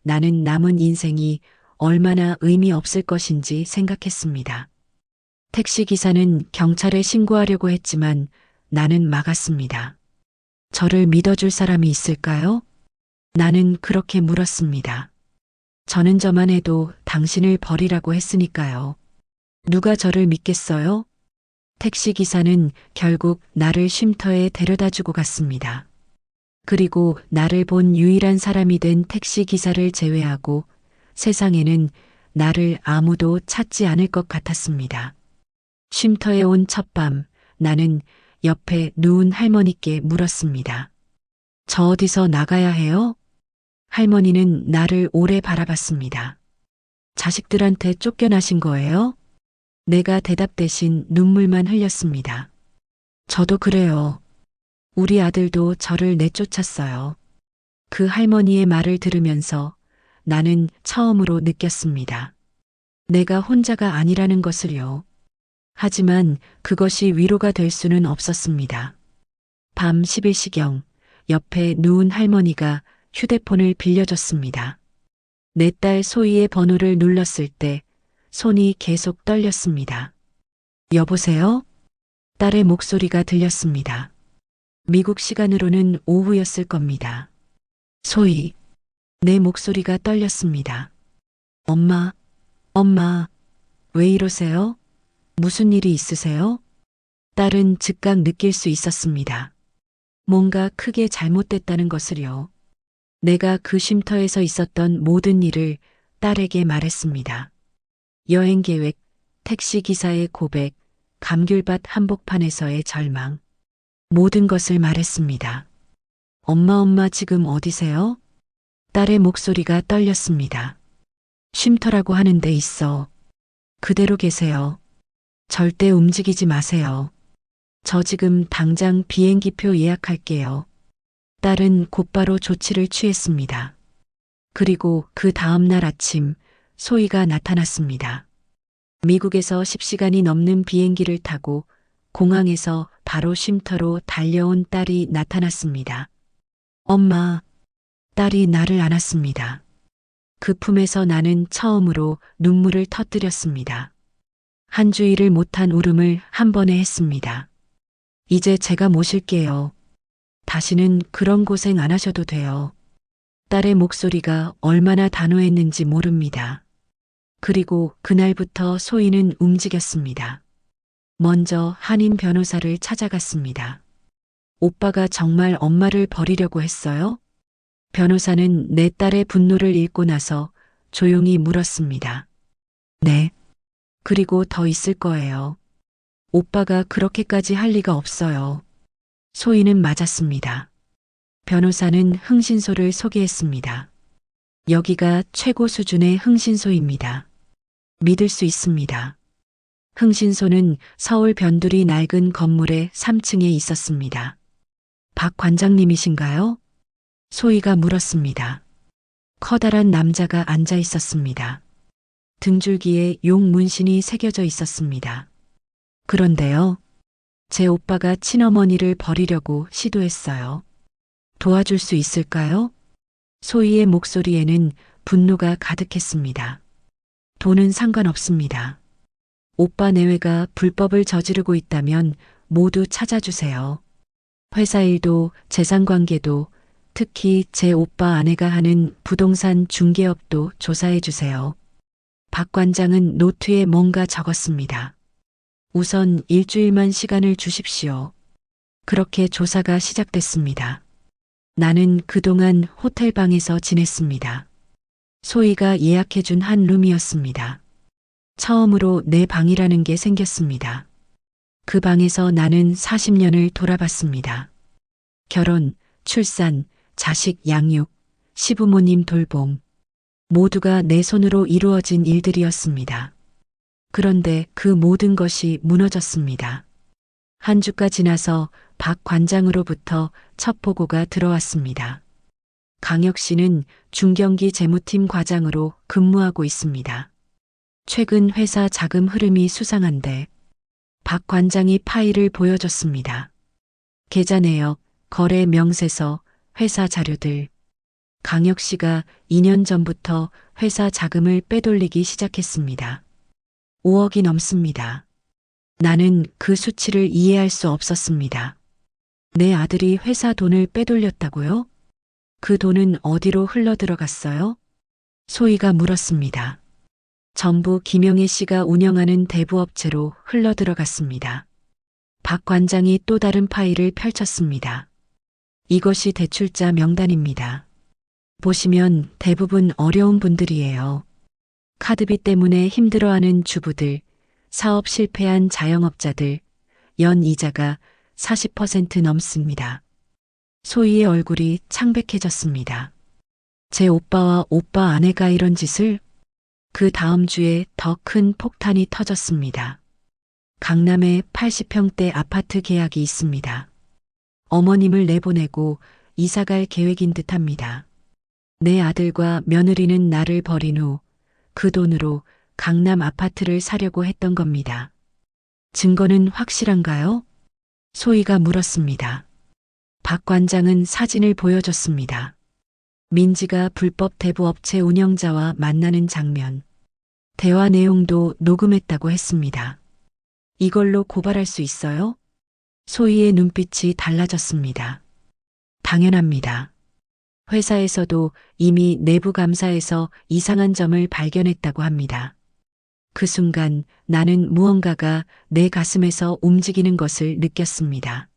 나는 남은 인생이 얼마나 의미 없을 것인지 생각했습니다. 택시기사는 경찰에 신고하려고 했지만 나는 막았습니다. 저를 믿어줄 사람이 있을까요? 나는 그렇게 물었습니다. 저는 저만 해도 당신을 버리라고 했으니까요. 누가 저를 믿겠어요? 택시기사는 결국 나를 쉼터에 데려다 주고 갔습니다. 그리고 나를 본 유일한 사람이 된 택시기사를 제외하고 세상에는 나를 아무도 찾지 않을 것 같았습니다. 쉼터에 온 첫밤, 나는 옆에 누운 할머니께 물었습니다. 저 어디서 나가야 해요? 할머니는 나를 오래 바라봤습니다. 자식들한테 쫓겨나신 거예요? 내가 대답 대신 눈물만 흘렸습니다. 저도 그래요. 우리 아들도 저를 내쫓았어요. 그 할머니의 말을 들으면서 나는 처음으로 느꼈습니다. 내가 혼자가 아니라는 것을요. 하지만 그것이 위로가 될 수는 없었습니다. 밤 11시경 옆에 누운 할머니가 휴대폰을 빌려줬습니다. 내 딸 소희의 번호를 눌렀을 때 손이 계속 떨렸습니다. 여보세요? 딸의 목소리가 들렸습니다. 미국 시간으로는 오후였을 겁니다. 소희. 내 목소리가 떨렸습니다. 엄마, 엄마, 왜 이러세요? 무슨 일이 있으세요? 딸은 즉각 느낄 수 있었습니다. 뭔가 크게 잘못됐다는 것을요. 내가 그 쉼터에서 있었던 모든 일을 딸에게 말했습니다. 여행 계획, 택시 기사의 고백, 감귤밭 한복판에서의 절망. 모든 것을 말했습니다. 엄마 지금 어디세요? 딸의 목소리가 떨렸습니다. 쉼터라고 하는 데 있어. 그대로 계세요. 절대 움직이지 마세요. 저 지금 당장 비행기표 예약할게요. 딸은 곧바로 조치를 취했습니다. 그리고 그 다음 날 아침 소희가 나타났습니다. 미국에서 10시간이 넘는 비행기를 타고 공항에서 바로 쉼터로 달려온 딸이 나타났습니다. 엄마, 딸이 나를 안았습니다. 그 품에서 나는 처음으로 눈물을 터뜨렸습니다. 한 주일을 못한 울음을 한 번에 했습니다. 이제 제가 모실게요. 다시는 그런 고생 안 하셔도 돼요. 딸의 목소리가 얼마나 단호했는지 모릅니다. 그리고 그날부터 소희는 움직였습니다. 먼저 한인 변호사를 찾아갔습니다. 오빠가 정말 엄마를 버리려고 했어요? 변호사는 내 딸의 분노를 읽고 나서 조용히 물었습니다. 네. 그리고 더 있을 거예요. 오빠가 그렇게까지 할 리가 없어요. 소희는 맞았습니다. 변호사는 흥신소를 소개했습니다. 여기가 최고 수준의 흥신소입니다. 믿을 수 있습니다. 흥신소는 서울 변두리 낡은 건물의 3층에 있었습니다. 박 관장님이신가요? 소희가 물었습니다. 커다란 남자가 앉아 있었습니다. 등줄기에 용 문신이 새겨져 있었습니다. 그런데요, 제 오빠가 친어머니를 버리려고 시도했어요. 도와줄 수 있을까요? 소희의 목소리에는 분노가 가득했습니다. 돈은 상관없습니다. 오빠 내외가 불법을 저지르고 있다면 모두 찾아주세요. 회사 일도 재산 관계도 특히 제 오빠 아내가 하는 부동산 중개업도 조사해 주세요. 박 관장은 노트에 뭔가 적었습니다. 우선 일주일만 시간을 주십시오. 그렇게 조사가 시작됐습니다. 나는 그동안 호텔방에서 지냈습니다. 소희가 예약해준 한 룸이었습니다. 처음으로 내 방이라는 게 생겼습니다. 그 방에서 나는 40년을 돌아봤습니다. 결혼, 출산, 자식 양육, 시부모님 돌봄, 모두가 내 손으로 이루어진 일들이었습니다. 그런데 그 모든 것이 무너졌습니다. 한 주가 지나서 박 관장으로부터 첫 보고가 들어왔습니다. 강혁 씨는 중경기 재무팀 과장으로 근무하고 있습니다. 최근 회사 자금 흐름이 수상한데 박 관장이 파일을 보여줬습니다. 계좌 내역, 거래 명세서, 회사 자료들. 강혁 씨가 2년 전부터 회사 자금을 빼돌리기 시작했습니다. 5억이 넘습니다. 나는 그 수치를 이해할 수 없었습니다. 내 아들이 회사 돈을 빼돌렸다고요? 그 돈은 어디로 흘러들어갔어요? 소희가 물었습니다. 전부 김영애 씨가 운영하는 대부업체로 흘러들어갔습니다. 박 관장이 또 다른 파일을 펼쳤습니다. 이것이 대출자 명단입니다. 보시면 대부분 어려운 분들이에요. 카드비 때문에 힘들어하는 주부들, 사업 실패한 자영업자들, 연 이자가 40% 넘습니다. 소희의 얼굴이 창백해졌습니다. 제 오빠와 오빠 아내가 이런 짓을? 그 다음 주에 더 큰 폭탄이 터졌습니다. 강남에 80평대 아파트 계약이 있습니다. 어머님을 내보내고 이사갈 계획인 듯합니다. 내 아들과 며느리는 나를 버린 후 그 돈으로 강남 아파트를 사려고 했던 겁니다. 증거는 확실한가요? 소희가 물었습니다. 박 관장은 사진을 보여줬습니다. 민지가 불법 대부업체 운영자와 만나는 장면. 대화 내용도 녹음했다고 했습니다. 이걸로 고발할 수 있어요? 소희의 눈빛이 달라졌습니다. 당연합니다. 회사에서도 이미 내부 감사에서 이상한 점을 발견했다고 합니다. 그 순간 나는 무언가가 내 가슴에서 움직이는 것을 느꼈습니다.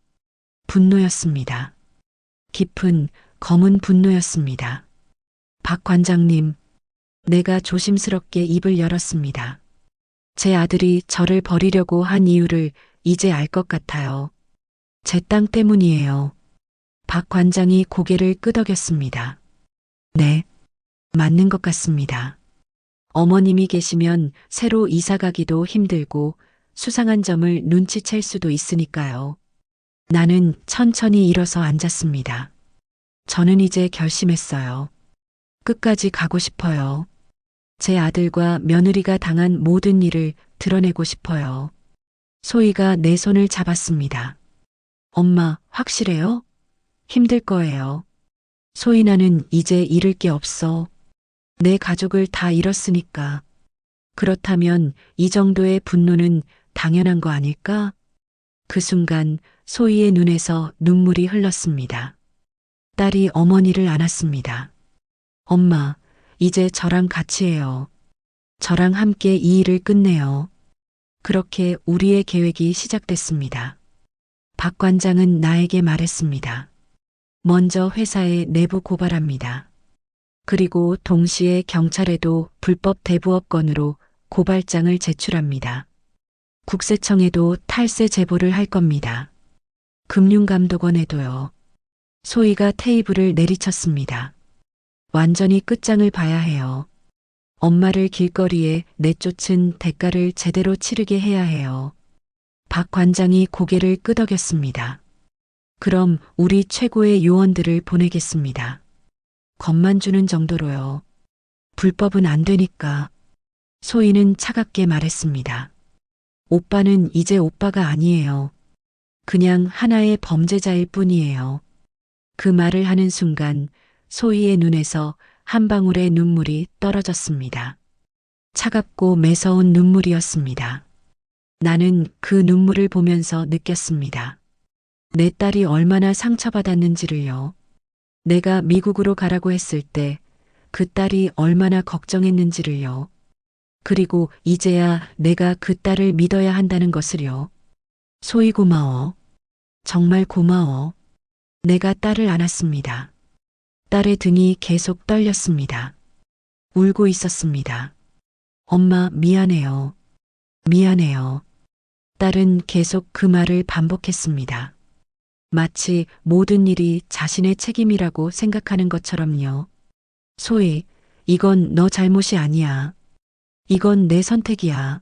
분노였습니다. 깊은 검은 분노였습니다. 박 관장님, 내가 조심스럽게 입을 열었습니다. 제 아들이 저를 버리려고 한 이유를 이제 알 것 같아요. 제 땅 때문이에요. 박 관장이 고개를 끄덕였습니다. 네, 맞는 것 같습니다. 어머님이 계시면 새로 이사 가기도 힘들고 수상한 점을 눈치챌 수도 있으니까요. 나는 천천히 일어서 앉았습니다. 저는 이제 결심했어요. 끝까지 가고 싶어요. 제 아들과 며느리가 당한 모든 일을 드러내고 싶어요. 소희가 내 손을 잡았습니다. 엄마, 확실해요? 힘들 거예요. 소희 나는 이제 잃을 게 없어. 내 가족을 다 잃었으니까. 그렇다면 이 정도의 분노는 당연한 거 아닐까? 그 순간 소희의 눈에서 눈물이 흘렀습니다. 딸이 어머니를 안았습니다. 엄마, 이제 저랑 같이 해요. 저랑 함께 이 일을 끝내요. 그렇게 우리의 계획이 시작됐습니다. 박 관장은 나에게 말했습니다. 먼저 회사에 내부 고발합니다. 그리고 동시에 경찰에도 불법 대부업 건으로 고발장을 제출합니다. 국세청에도 탈세 제보를 할 겁니다. 금융감독원에도요. 소희가 테이블을 내리쳤습니다. 완전히 끝장을 봐야 해요. 엄마를 길거리에 내쫓은 대가를 제대로 치르게 해야 해요. 박 관장이 고개를 끄덕였습니다. 그럼 우리 최고의 요원들을 보내겠습니다. 겁만 주는 정도로요. 불법은 안 되니까. 소희는 차갑게 말했습니다. 오빠는 이제 오빠가 아니에요. 그냥 하나의 범죄자일 뿐이에요. 그 말을 하는 순간 소희의 눈에서 한 방울의 눈물이 떨어졌습니다. 차갑고 매서운 눈물이었습니다. 나는 그 눈물을 보면서 느꼈습니다. 내 딸이 얼마나 상처받았는지를요. 내가 미국으로 가라고 했을 때 그 딸이 얼마나 걱정했는지를요. 그리고 이제야 내가 그 딸을 믿어야 한다는 것을요. 소희 고마워. 정말 고마워. 내가 딸을 안았습니다. 딸의 등이 계속 떨렸습니다. 울고 있었습니다. 엄마, 미안해요. 미안해요. 딸은 계속 그 말을 반복했습니다. 마치 모든 일이 자신의 책임이라고 생각하는 것처럼요. 소희, 이건 너 잘못이 아니야. 이건 내 선택이야.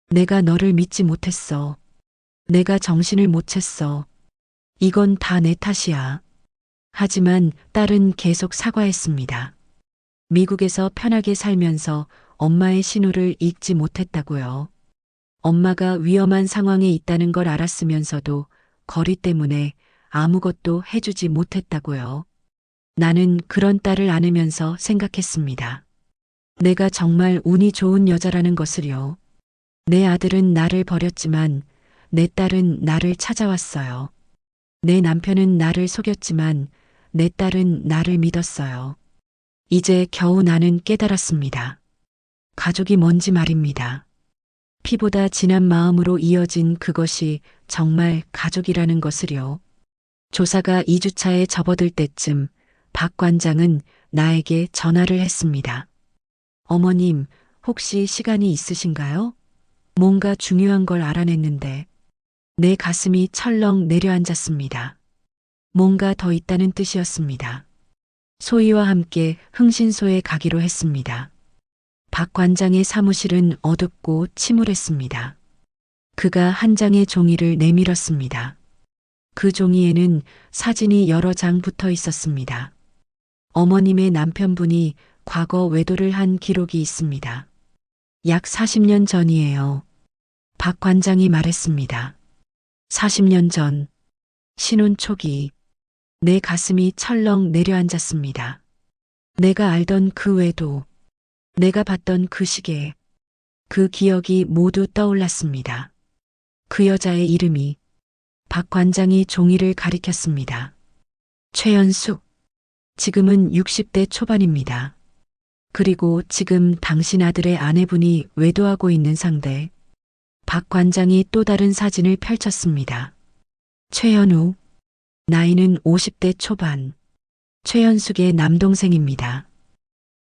내가 너를 믿지 못했어. 내가 정신을 못 챘어. 이건 다 내 탓이야. 하지만 딸은 계속 사과했습니다. 미국에서 편하게 살면서 엄마의 신호를 잊지 못했다고요. 엄마가 위험한 상황에 있다는 걸 알았으면서도 거리 때문에 아무것도 해주지 못했다고요. 나는 그런 딸을 안으면서 생각했습니다. 내가 정말 운이 좋은 여자라는 것을요. 내 아들은 나를 버렸지만 내 딸은 나를 찾아왔어요. 내 남편은 나를 속였지만 내 딸은 나를 믿었어요. 이제 겨우 나는 깨달았습니다. 가족이 뭔지 말입니다. 피보다 진한 마음으로 이어진 그것이 정말 가족이라는 것을요. 조사가 2주차에 접어들 때쯤 박 관장은 나에게 전화를 했습니다. 어머님, 혹시 시간이 있으신가요? 뭔가 중요한 걸 알아냈는데 내 가슴이 철렁 내려앉았습니다. 뭔가 더 있다는 뜻이었습니다. 소희와 함께 흥신소에 가기로 했습니다. 박 관장의 사무실은 어둡고 침울했습니다. 그가 한 장의 종이를 내밀었습니다. 그 종이에는 사진이 여러 장 붙어 있었습니다. 어머님의 남편분이 과거 외도를 한 기록이 있습니다. 약 40년 전이에요. 박 관장이 말했습니다. 40년 전, 신혼 초기, 내 가슴이 철렁 내려앉았습니다. 내가 알던 그 외도, 내가 봤던 그 시계, 그 기억이 모두 떠올랐습니다. 그 여자의 이름이 박 관장이 종이를 가리켰습니다. 최연숙, 지금은 60대 초반입니다. 그리고 지금 당신 아들의 아내분이 외도하고 있는 상대. 박 관장이 또 다른 사진을 펼쳤습니다. 최현우, 나이는 50대 초반. 최연숙의 남동생입니다.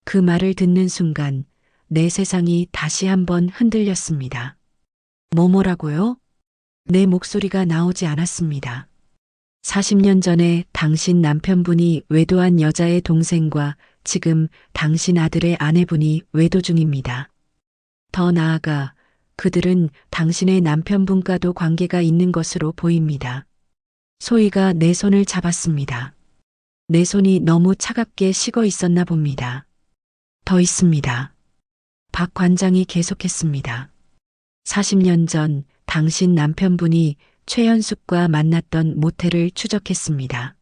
그 말을 듣는 순간 내 세상이 다시 한번 흔들렸습니다. 뭐라고요? 내 목소리가 나오지 않았습니다. 40년 전에 당신 남편분이 외도한 여자의 동생과 지금 당신 아들의 아내분이 외도 중입니다. 더 나아가 그들은 당신의 남편분과도 관계가 있는 것으로 보입니다. 소희가 내 손을 잡았습니다. 내 손이 너무 차갑게 식어 있었나 봅니다. 더 있습니다. 박 관장이 계속했습니다. 40년 전 당신 남편분이 최연숙과 만났던 모텔을 추적했습니다.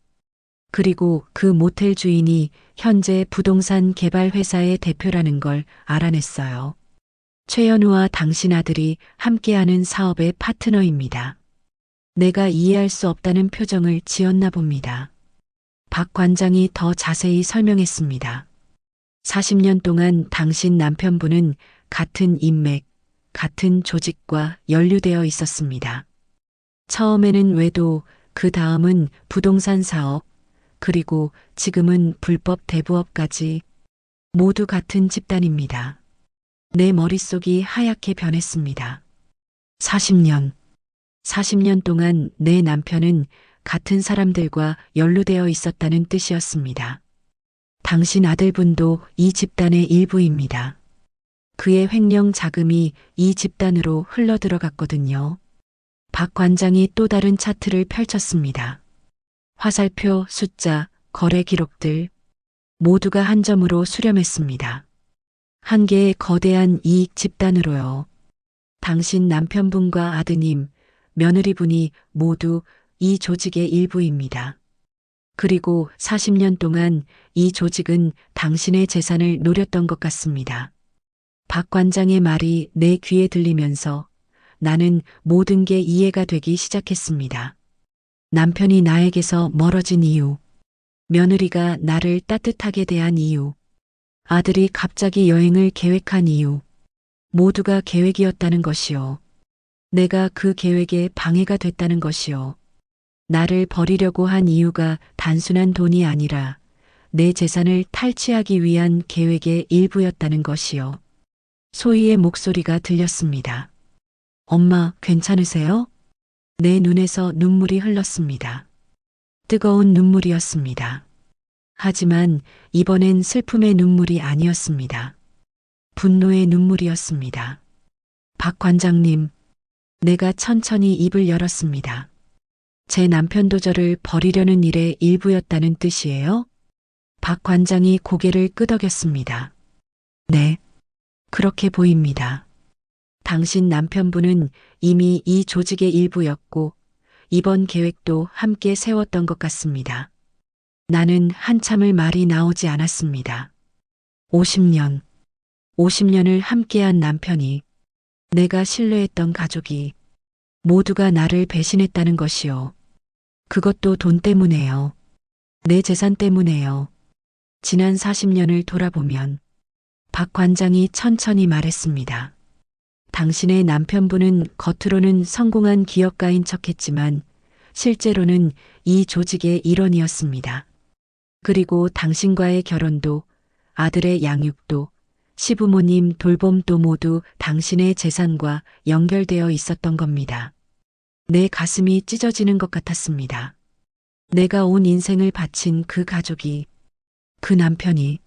그리고 그 모텔 주인이 현재 부동산 개발 회사의 대표라는 걸 알아냈어요. 최연우와 당신 아들이 함께하는 사업의 파트너입니다. 내가 이해할 수 없다는 표정을 지었나 봅니다. 박 관장이 더 자세히 설명했습니다. 40년 동안 당신 남편분은 같은 인맥, 같은 조직과 연루되어 있었습니다. 처음에는 외도, 그 다음은 부동산 사업, 그리고 지금은 불법 대부업까지 모두 같은 집단입니다. 내 머릿속이 하얗게 변했습니다. 40년 동안 내 남편은 같은 사람들과 연루되어 있었다는 뜻이었습니다. 당신 아들분도 이 집단의 일부입니다. 그의 횡령 자금이 이 집단으로 흘러들어갔거든요. 박 관장이 또 다른 차트를 펼쳤습니다. 화살표, 숫자, 거래 기록들 모두가 한 점으로 수렴했습니다. 한 개의 거대한 이익 집단으로요. 당신 남편분과 아드님, 며느리분이 모두 이 조직의 일부입니다. 그리고 40년 동안 이 조직은 당신의 재산을 노렸던 것 같습니다. 박 관장의 말이 내 귀에 들리면서 나는 모든 게 이해가 되기 시작했습니다. 남편이 나에게서 멀어진 이유, 며느리가 나를 따뜻하게 대한 이유, 아들이 갑자기 여행을 계획한 이유, 모두가 계획이었다는 것이요. 내가 그 계획에 방해가 됐다는 것이요. 나를 버리려고 한 이유가 단순한 돈이 아니라 내 재산을 탈취하기 위한 계획의 일부였다는 것이요. 소희의 목소리가 들렸습니다. 엄마, 괜찮으세요? 내 눈에서 눈물이 흘렀습니다. 뜨거운 눈물이었습니다. 하지만 이번엔 슬픔의 눈물이 아니었습니다. 분노의 눈물이었습니다. 박 관장님, 내가 천천히 입을 열었습니다. 제 남편도 저를 버리려는 일의 일부였다는 뜻이에요? 박 관장이 고개를 끄덕였습니다. 네, 그렇게 보입니다. 당신 남편분은 이미 이 조직의 일부였고 이번 계획도 함께 세웠던 것 같습니다. 나는 한참을 말이 나오지 않았습니다. 50년을 함께한 남편이, 내가 신뢰했던 가족이 모두가 나를 배신했다는 것이요. 그것도 돈 때문에요. 내 재산 때문에요. 지난 40년을 돌아보면 박 관장이 천천히 말했습니다. 당신의 남편분은 겉으로는 성공한 기업가인 척했지만 실제로는 이 조직의 일원이었습니다. 그리고 당신과의 결혼도, 아들의 양육도, 시부모님 돌봄도 모두 당신의 재산과 연결되어 있었던 겁니다. 내 가슴이 찢어지는 것 같았습니다. 내가 온 인생을 바친 그 가족이, 그 남편이,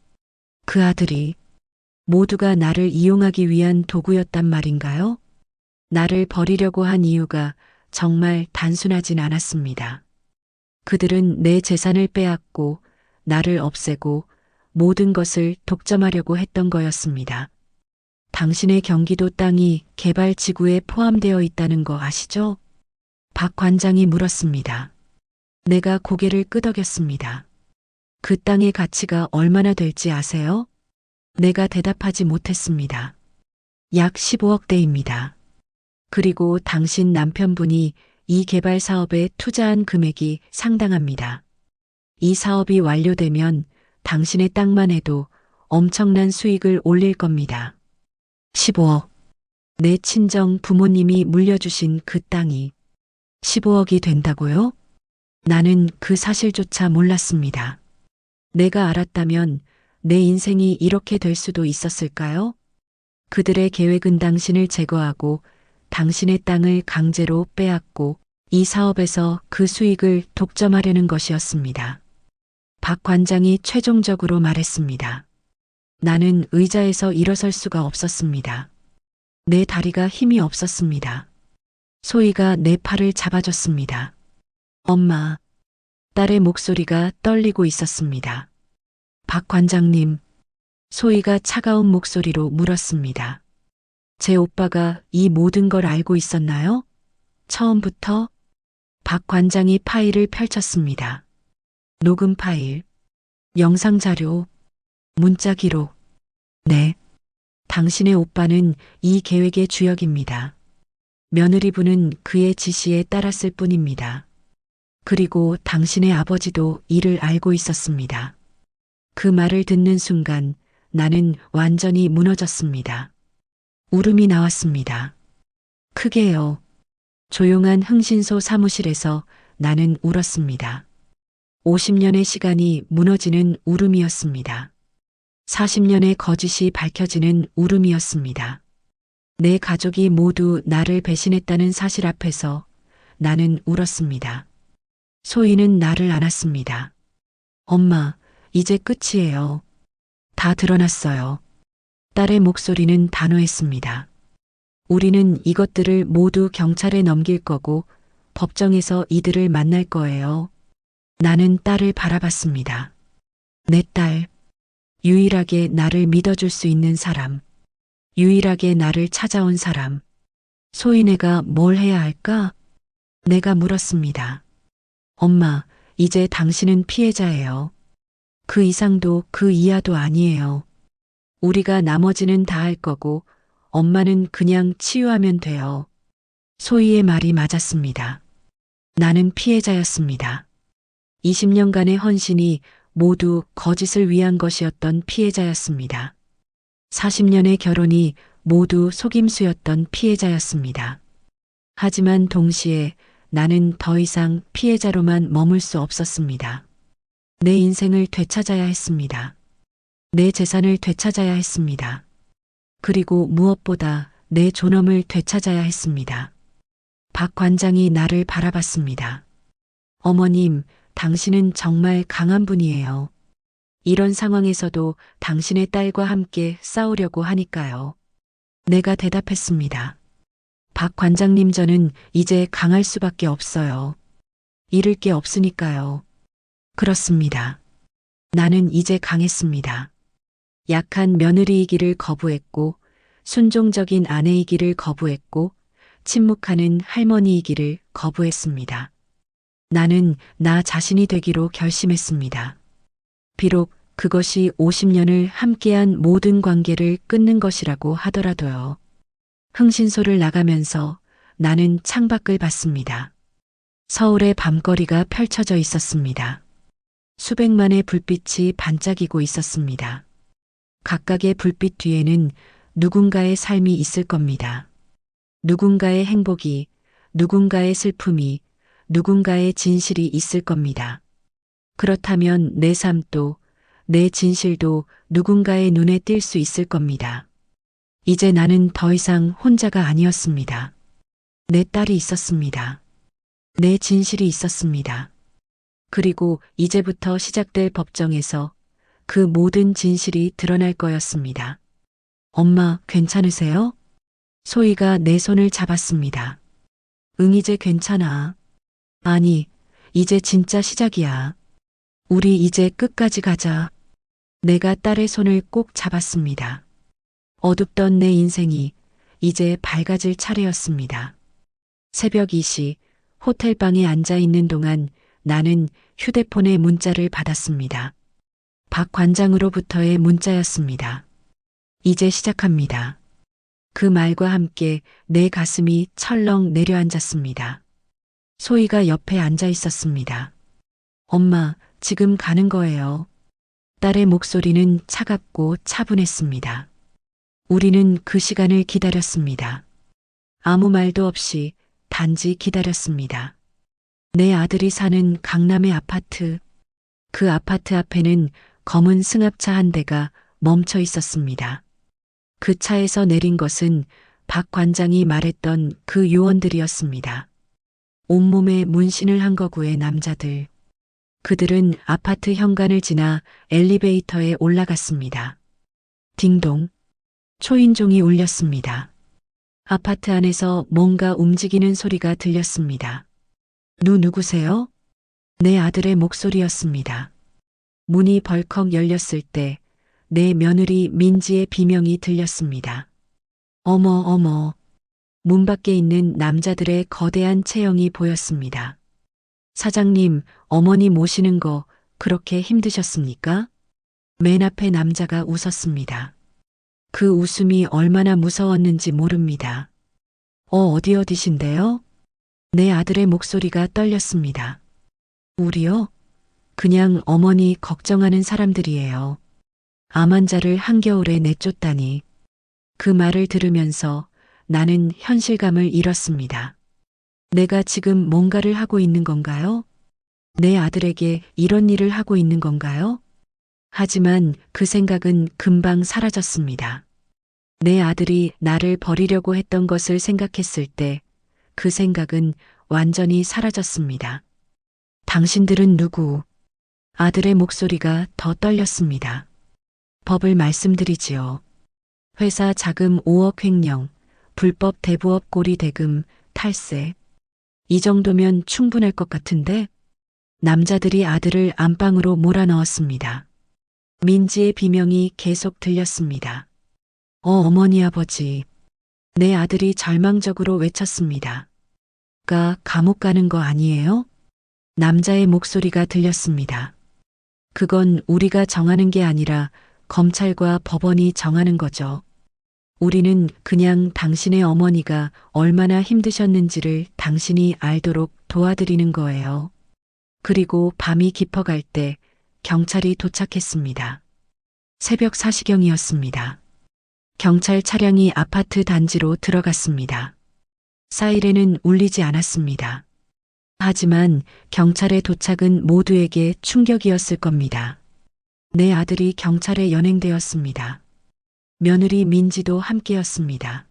그 아들이 모두가 나를 이용하기 위한 도구였단 말인가요? 나를 버리려고 한 이유가 정말 단순하진 않았습니다. 그들은 내 재산을 빼앗고 나를 없애고 모든 것을 독점하려고 했던 거였습니다. 당신의 경기도 땅이 개발 지구에 포함되어 있다는 거 아시죠? 박 관장이 물었습니다. 내가 고개를 끄덕였습니다. 그 땅의 가치가 얼마나 될지 아세요? 내가 대답하지 못했습니다. 약 15억대입니다. 그리고 당신 남편분이 이 개발 사업에 투자한 금액이 상당합니다. 이 사업이 완료되면 당신의 땅만 해도 엄청난 수익을 올릴 겁니다. 15억. 내 친정 부모님이 물려주신 그 땅이 15억이 된다고요? 나는 그 사실조차 몰랐습니다. 내가 알았다면 내 인생이 이렇게 될 수도 있었을까요? 그들의 계획은 당신을 제거하고 당신의 땅을 강제로 빼앗고 이 사업에서 그 수익을 독점하려는 것이었습니다. 박 관장이 최종적으로 말했습니다. 나는 의자에서 일어설 수가 없었습니다. 내 다리가 힘이 없었습니다. 소희가 내 팔을 잡아줬습니다. 엄마, 딸의 목소리가 떨리고 있었습니다. 박 관장님, 소희가 차가운 목소리로 물었습니다. 제 오빠가 이 모든 걸 알고 있었나요? 처음부터? 박 관장이 파일을 펼쳤습니다. 녹음 파일, 영상 자료, 문자 기록. 네. 당신의 오빠는 이 계획의 주역입니다. 며느리분은 그의 지시에 따랐을 뿐입니다. 그리고 당신의 아버지도 이를 알고 있었습니다. 그 말을 듣는 순간 나는 완전히 무너졌습니다. 울음이 나왔습니다. 크게요. 조용한 흥신소 사무실에서 나는 울었습니다. 50년의 시간이 무너지는 울음이었습니다. 40년의 거짓이 밝혀지는 울음이었습니다. 내 가족이 모두 나를 배신했다는 사실 앞에서 나는 울었습니다. 소희는 나를 안았습니다. 엄마, 이제 끝이에요. 다 드러났어요. 딸의 목소리는 단호했습니다. 우리는 이것들을 모두 경찰에 넘길 거고 법정에서 이들을 만날 거예요. 나는 딸을 바라봤습니다. 내 딸, 유일하게 나를 믿어줄 수 있는 사람, 유일하게 나를 찾아온 사람. 소희네가 뭘 해야 할까? 내가 물었습니다. 엄마, 이제 당신은 피해자예요. 그 이상도 그 이하도 아니에요. 우리가 나머지는 다 할 거고 엄마는 그냥 치유하면 돼요. 소희의 말이 맞았습니다. 나는 피해자였습니다. 20년간의 헌신이 모두 거짓을 위한 것이었던 피해자였습니다. 40년의 결혼이 모두 속임수였던 피해자였습니다. 하지만 동시에 나는 더 이상 피해자로만 머물 수 없었습니다. 내 인생을 되찾아야 했습니다. 내 재산을 되찾아야 했습니다. 그리고 무엇보다 내 존엄을 되찾아야 했습니다. 박 관장이 나를 바라봤습니다. 어머님, 당신은 정말 강한 분이에요. 이런 상황에서도 당신의 딸과 함께 싸우려고 하니까요. 내가 대답했습니다. 박 관장님, 저는 이제 강할 수밖에 없어요. 잃을 게 없으니까요. 그렇습니다. 나는 이제 강했습니다. 약한 며느리이기를 거부했고, 순종적인 아내이기를 거부했고, 침묵하는 할머니이기를 거부했습니다. 나는 나 자신이 되기로 결심했습니다. 비록 그것이 50년을 함께한 모든 관계를 끊는 것이라고 하더라도요. 흥신소를 나가면서 나는 창밖을 봤습니다. 서울의 밤거리가 펼쳐져 있었습니다. 수백만의 불빛이 반짝이고 있었습니다. 각각의 불빛 뒤에는 누군가의 삶이 있을 겁니다. 누군가의 행복이, 누군가의 슬픔이, 누군가의 진실이 있을 겁니다. 그렇다면 내 삶도, 내 진실도 누군가의 눈에 띌 수 있을 겁니다. 이제 나는 더 이상 혼자가 아니었습니다. 내 딸이 있었습니다. 내 진실이 있었습니다. 그리고 이제부터 시작될 법정에서 그 모든 진실이 드러날 거였습니다. 엄마, 괜찮으세요? 소희가 내 손을 잡았습니다. 응, 이제 괜찮아. 아니, 이제 진짜 시작이야. 우리 이제 끝까지 가자. 내가 딸의 손을 꼭 잡았습니다. 어둡던 내 인생이 이제 밝아질 차례였습니다. 새벽 2시 호텔방에 앉아 있는 동안 나는 휴대폰의 문자를 받았습니다. 박 관장으로부터의 문자였습니다. 이제 시작합니다. 그 말과 함께 내 가슴이 철렁 내려앉았습니다. 소희가 옆에 앉아 있었습니다. 엄마, 지금 가는 거예요. 딸의 목소리는 차갑고 차분했습니다. 우리는 그 시간을 기다렸습니다. 아무 말도 없이 단지 기다렸습니다. 내 아들이 사는 강남의 아파트. 그 아파트 앞에는 검은 승합차 한 대가 멈춰 있었습니다. 그 차에서 내린 것은 박 관장이 말했던 그 요원들이었습니다. 온몸에 문신을 한 거구의 남자들. 그들은 아파트 현관을 지나 엘리베이터에 올라갔습니다. 딩동. 초인종이 울렸습니다. 아파트 안에서 뭔가 움직이는 소리가 들렸습니다. 누구세요? 내 아들의 목소리였습니다. 문이 벌컥 열렸을 때 내 며느리 민지의 비명이 들렸습니다. 어머 어머. 문 밖에 있는 남자들의 거대한 체형이 보였습니다. 사장님, 어머니 모시는 거 그렇게 힘드셨습니까? 맨 앞에 남자가 웃었습니다. 그 웃음이 얼마나 무서웠는지 모릅니다. 어디신데요? 내 아들의 목소리가 떨렸습니다. 우리요? 그냥 어머니 걱정하는 사람들이에요. 암 환자를 한겨울에 내쫓다니. 그 말을 들으면서 나는 현실감을 잃었습니다. 내가 지금 뭔가를 하고 있는 건가요? 내 아들에게 이런 일을 하고 있는 건가요? 하지만 그 생각은 금방 사라졌습니다. 내 아들이 나를 버리려고 했던 것을 생각했을 때 그 생각은 완전히 사라졌습니다. 당신들은 누구? 아들의 목소리가 더 떨렸습니다. 법을 말씀드리지요. 회사 자금 5억 횡령, 불법 대부업 고리 대금, 탈세. 이 정도면 충분할 것 같은데? 남자들이 아들을 안방으로 몰아넣었습니다. 민지의 비명이 계속 들렸습니다. 어머니 아버지. 내 아들이 절망적으로 외쳤습니다. 감옥 가는 거 아니에요? 남자의 목소리가 들렸습니다. 그건 우리가 정하는 게 아니라 검찰과 법원이 정하는 거죠. 우리는 그냥 당신의 어머니가 얼마나 힘드셨는지를 당신이 알도록 도와드리는 거예요. 그리고 밤이 깊어갈 때 경찰이 도착했습니다. 새벽 4시경이었습니다. 경찰 차량이 아파트 단지로 들어갔습니다. 사이렌은 울리지 않았습니다. 하지만 경찰의 도착은 모두에게 충격이었을 겁니다. 내 아들이 경찰에 연행되었습니다. 며느리 민지도 함께였습니다.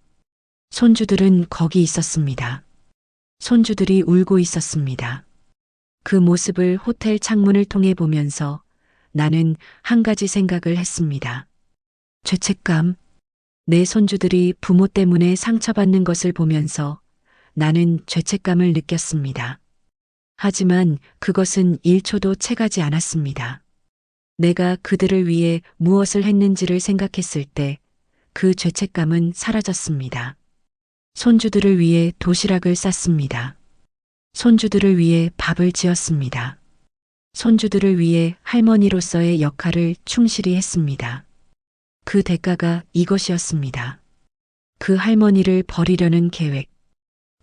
손주들은 거기 있었습니다. 손주들이 울고 있었습니다. 그 모습을 호텔 창문을 통해 보면서 나는 한 가지 생각을 했습니다. 죄책감. 내 손주들이 부모 때문에 상처받는 것을 보면서 나는 죄책감을 느꼈습니다. 하지만 그것은 1초도 채가지 않았습니다. 내가 그들을 위해 무엇을 했는지를 생각했을 때 그 죄책감은 사라졌습니다. 손주들을 위해 도시락을 쌌습니다. 손주들을 위해 밥을 지었습니다. 손주들을 위해 할머니로서의 역할을 충실히 했습니다. 그 대가가 이것이었습니다. 그 할머니를 버리려는 계획,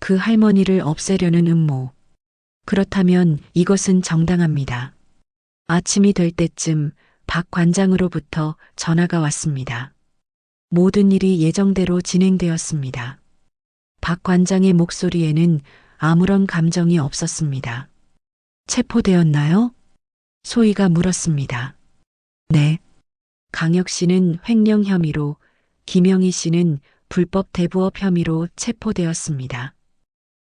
그 할머니를 없애려는 음모. 그렇다면 이것은 정당합니다. 아침이 될 때쯤 박 관장으로부터 전화가 왔습니다. 모든 일이 예정대로 진행되었습니다. 박 관장의 목소리에는 아무런 감정이 없었습니다. 체포되었나요? 소희가 물었습니다. 네. 강혁 씨는 횡령 혐의로, 김영희 씨는 불법 대부업 혐의로 체포되었습니다.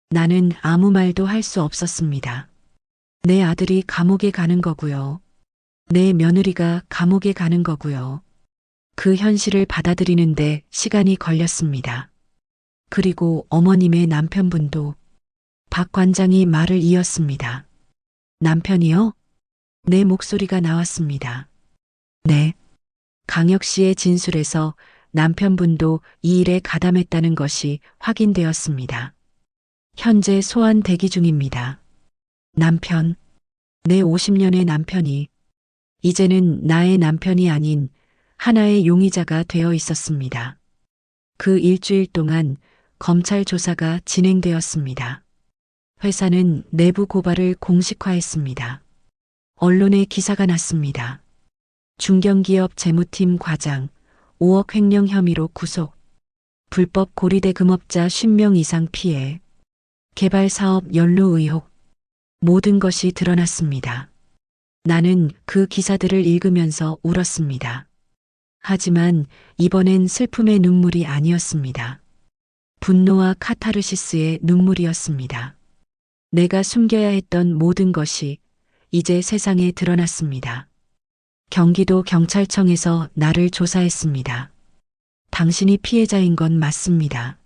나는 아무 말도 할 수 없었습니다. 내 아들이 감옥에 가는 거고요. 내 며느리가 감옥에 가는 거고요. 그 현실을 받아들이는데 시간이 걸렸습니다. 그리고 어머님의 남편분도. 박 관장이 말을 이었습니다. 남편이요? 내 목소리가 나왔습니다. 네. 강혁 씨의 진술에서 남편분도 이 일에 가담했다는 것이 확인되었습니다. 현재 소환 대기 중입니다. 남편. 내 50년의 남편이 이제는 나의 남편이 아닌 하나의 용의자가 되어 있었습니다. 그 일주일 동안 검찰 조사가 진행되었습니다. 회사는 내부 고발을 공식화했습니다. 언론에 기사가 났습니다. 중견기업 재무팀 과장 5억 횡령 혐의로 구속. 불법 고리대 금업자 50명 이상 피해. 개발 사업 연루 의혹. 모든 것이 드러났습니다. 나는 그 기사들을 읽으면서 울었습니다. 하지만 이번엔 슬픔의 눈물이 아니었습니다. 분노와 카타르시스의 눈물이었습니다. 내가 숨겨야 했던 모든 것이 이제 세상에 드러났습니다. 경기도 경찰청에서 나를 조사했습니다. 당신이 피해자인 건 맞습니다.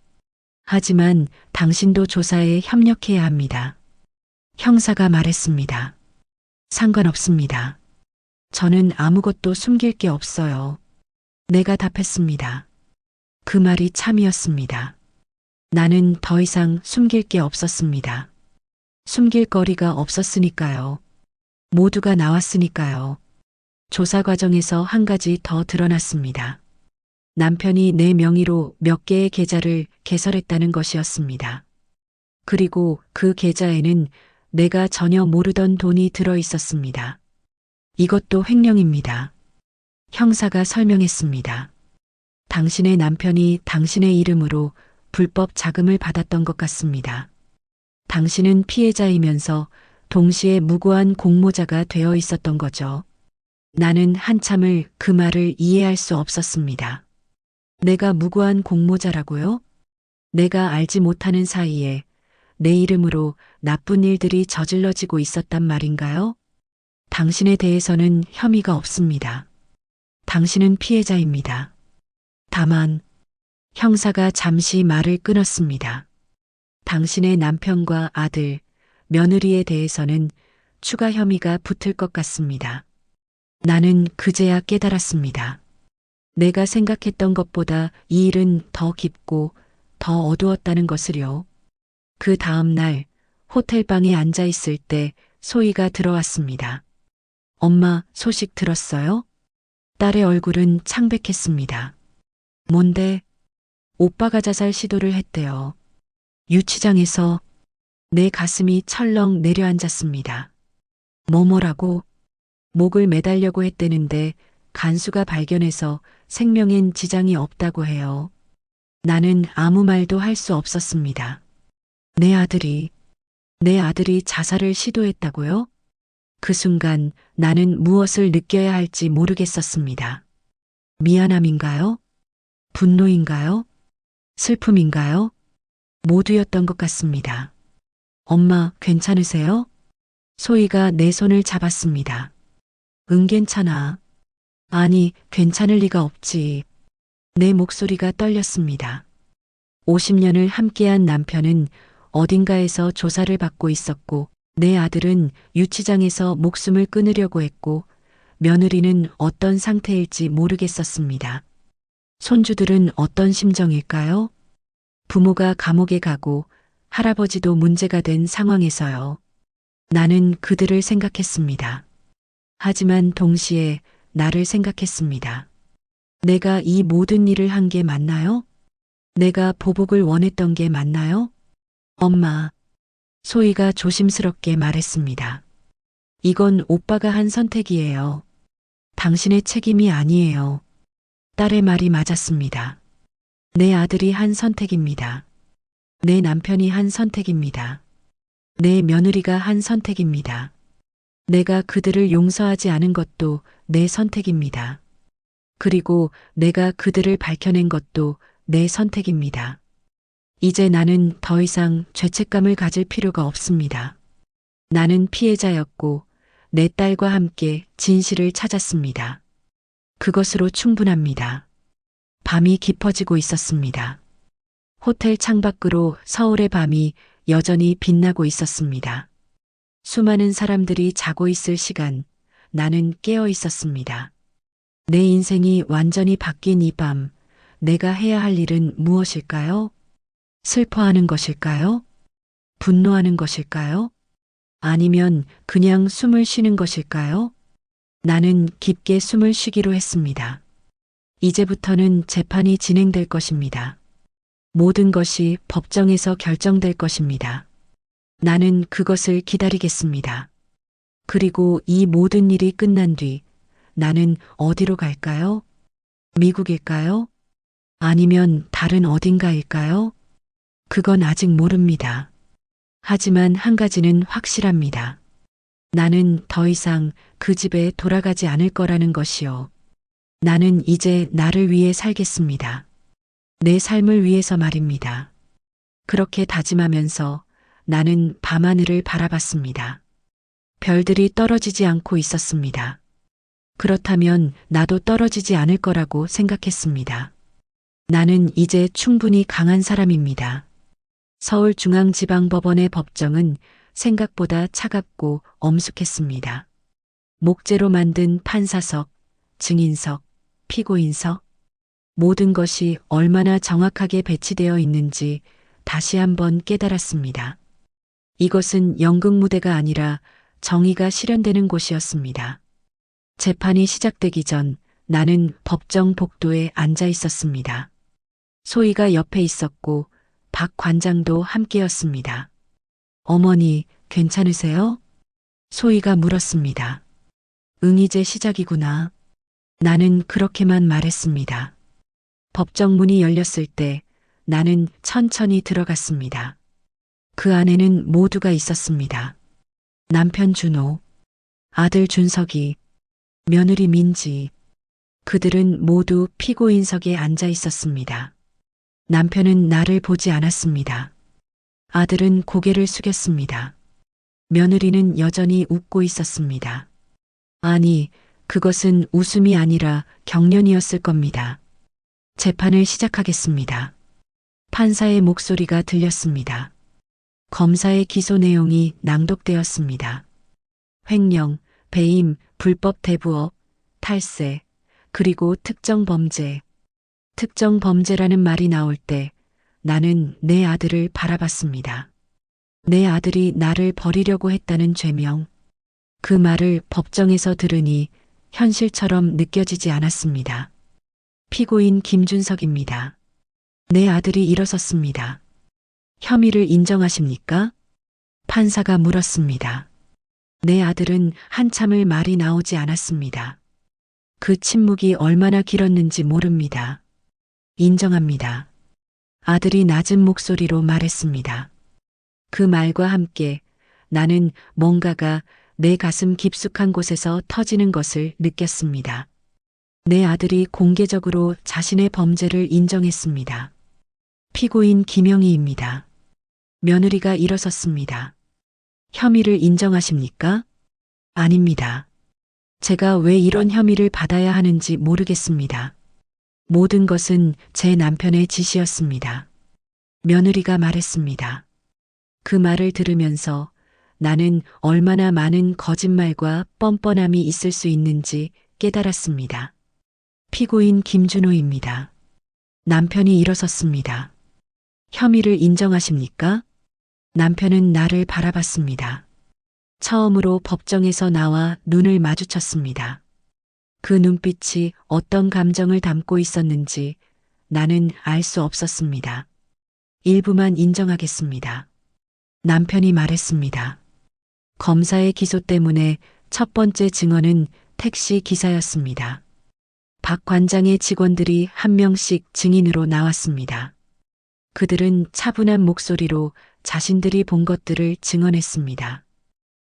하지만 당신도 조사에 협력해야 합니다. 형사가 말했습니다. 상관없습니다. 저는 아무것도 숨길 게 없어요. 내가 답했습니다. 그 말이 참이었습니다. 나는 더 이상 숨길 게 없었습니다. 숨길 거리가 없었으니까요. 모두가 나왔으니까요. 조사 과정에서 한 가지 더 드러났습니다. 남편이 내 명의로 몇 개의 계좌를 개설했다는 것이었습니다. 그리고 그 계좌에는 내가 전혀 모르던 돈이 들어 있었습니다. 이것도 횡령입니다. 형사가 설명했습니다. 당신의 남편이 당신의 이름으로 불법 자금을 받았던 것 같습니다. 당신은 피해자이면서 동시에 무고한 공모자가 되어 있었던 거죠. 나는 한참을 그 말을 이해할 수 없었습니다. 내가 무고한 공모자라고요? 내가 알지 못하는 사이에 내 이름으로 나쁜 일들이 저질러지고 있었단 말인가요? 당신에 대해서는 혐의가 없습니다. 당신은 피해자입니다. 다만, 형사가 잠시 말을 끊었습니다. 당신의 남편과 아들, 며느리에 대해서는 추가 혐의가 붙을 것 같습니다. 나는 그제야 깨달았습니다. 내가 생각했던 것보다 이 일은 더 깊고 더 어두웠다는 것을요. 그 다음 날 호텔방에 앉아 있을 때 소희가 들어왔습니다. 엄마, 소식 들었어요? 딸의 얼굴은 창백했습니다. 뭔데? 오빠가 자살 시도를 했대요. 유치장에서. 내 가슴이 철렁 내려앉았습니다. 뭐라고? 목을 매달려고 했대는데 간수가 발견해서 생명엔 지장이 없다고 해요. 나는 아무 말도 할 수 없었습니다. 내 아들이 자살을 시도했다고요? 그 순간 나는 무엇을 느껴야 할지 모르겠었습니다. 미안함인가요? 분노인가요? 슬픔인가요? 모두였던 것 같습니다. 엄마, 괜찮으세요? 소희가 내 손을 잡았습니다. 응, 괜찮아. 아니, 괜찮을 리가 없지. 내 목소리가 떨렸습니다. 50년을 함께한 남편은 어딘가에서 조사를 받고 있었고, 내 아들은 유치장에서 목숨을 끊으려고 했고, 며느리는 어떤 상태일지 모르겠었습니다. 손주들은 어떤 심정일까요? 부모가 감옥에 가고 할아버지도 문제가 된 상황에서요. 나는 그들을 생각했습니다. 하지만 동시에 나를 생각했습니다. 내가 이 모든 일을 한 게 맞나요? 내가 보복을 원했던 게 맞나요? 엄마, 소희가 조심스럽게 말했습니다. 이건 오빠가 한 선택이에요. 당신의 책임이 아니에요. 딸의 말이 맞았습니다. 내 아들이 한 선택입니다. 내 남편이 한 선택입니다. 내 며느리가 한 선택입니다. 내가 그들을 용서하지 않은 것도 내 선택입니다. 그리고 내가 그들을 밝혀낸 것도 내 선택입니다. 이제 나는 더 이상 죄책감을 가질 필요가 없습니다. 나는 피해자였고 내 딸과 함께 진실을 찾았습니다. 그것으로 충분합니다. 밤이 깊어지고 있었습니다. 호텔 창밖으로 서울의 밤이 여전히 빛나고 있었습니다. 수많은 사람들이 자고 있을 시간, 나는 깨어 있었습니다. 내 인생이 완전히 바뀐 이 밤, 내가 해야 할 일은 무엇일까요? 슬퍼하는 것일까요? 분노하는 것일까요? 아니면 그냥 숨을 쉬는 것일까요? 나는 깊게 숨을 쉬기로 했습니다. 이제부터는 재판이 진행될 것입니다. 모든 것이 법정에서 결정될 것입니다. 나는 그것을 기다리겠습니다. 그리고 이 모든 일이 끝난 뒤 나는 어디로 갈까요? 미국일까요? 아니면 다른 어딘가일까요? 그건 아직 모릅니다. 하지만 한 가지는 확실합니다. 나는 더 이상 그 집에 돌아가지 않을 거라는 것이요. 나는 이제 나를 위해 살겠습니다. 내 삶을 위해서 말입니다. 그렇게 다짐하면서 나는 밤하늘을 바라봤습니다. 별들이 떨어지지 않고 있었습니다. 그렇다면 나도 떨어지지 않을 거라고 생각했습니다. 나는 이제 충분히 강한 사람입니다. 서울중앙지방법원의 법정은 생각보다 차갑고 엄숙했습니다. 목재로 만든 판사석, 증인석, 피고인석, 모든 것이 얼마나 정확하게 배치되어 있는지 다시 한번 깨달았습니다. 이것은 연극무대가 아니라 정의가 실현되는 곳이었습니다. 재판이 시작되기 전 나는 법정 복도에 앉아 있었습니다. 소희가 옆에 있었고 박 관장도 함께였습니다. 어머니, 괜찮으세요? 소희가 물었습니다. 응, 이제 시작이구나. 나는 그렇게만 말했습니다. 법정 문이 열렸을 때 나는 천천히 들어갔습니다. 그 안에는 모두가 있었습니다. 남편 준호, 아들 준석이, 며느리 민지. 그들은 모두 피고인석에 앉아 있었습니다. 남편은 나를 보지 않았습니다. 아들은 고개를 숙였습니다. 며느리는 여전히 웃고 있었습니다. 아니, 그것은 웃음이 아니라 경련이었을 겁니다. 재판을 시작하겠습니다. 판사의 목소리가 들렸습니다. 검사의 기소 내용이 낭독되었습니다. 횡령, 배임, 불법 대부업, 탈세, 그리고 특정 범죄. 특정 범죄라는 말이 나올 때 나는 내 아들을 바라봤습니다. 내 아들이 나를 버리려고 했다는 죄명. 그 말을 법정에서 들으니 현실처럼 느껴지지 않았습니다. 피고인 김준석입니다. 내 아들이 일어섰습니다. 혐의를 인정하십니까? 판사가 물었습니다. 내 아들은 한참을 말이 나오지 않았습니다. 그 침묵이 얼마나 길었는지 모릅니다. 인정합니다. 아들이 낮은 목소리로 말했습니다. 그 말과 함께 나는 뭔가가 내 가슴 깊숙한 곳에서 터지는 것을 느꼈습니다. 내 아들이 공개적으로 자신의 범죄를 인정했습니다. 피고인 김영희입니다. 며느리가 일어섰습니다. 혐의를 인정하십니까? 아닙니다. 제가 왜 이런 혐의를 받아야 하는지 모르겠습니다. 모든 것은 제 남편의 짓이었습니다. 며느리가 말했습니다. 그 말을 들으면서 나는 얼마나 많은 거짓말과 뻔뻔함이 있을 수 있는지 깨달았습니다. 피고인 김준호입니다. 남편이 일어섰습니다. 혐의를 인정하십니까? 남편은 나를 바라봤습니다. 처음으로 법정에서 나와 눈을 마주쳤습니다. 그 눈빛이 어떤 감정을 담고 있었는지 나는 알 수 없었습니다. 일부만 인정하겠습니다. 남편이 말했습니다. 검사의 기소 때문에 첫 번째 증언은 택시 기사였습니다. 박 관장의 직원들이 한 명씩 증인으로 나왔습니다. 그들은 차분한 목소리로 자신들이 본 것들을 증언했습니다.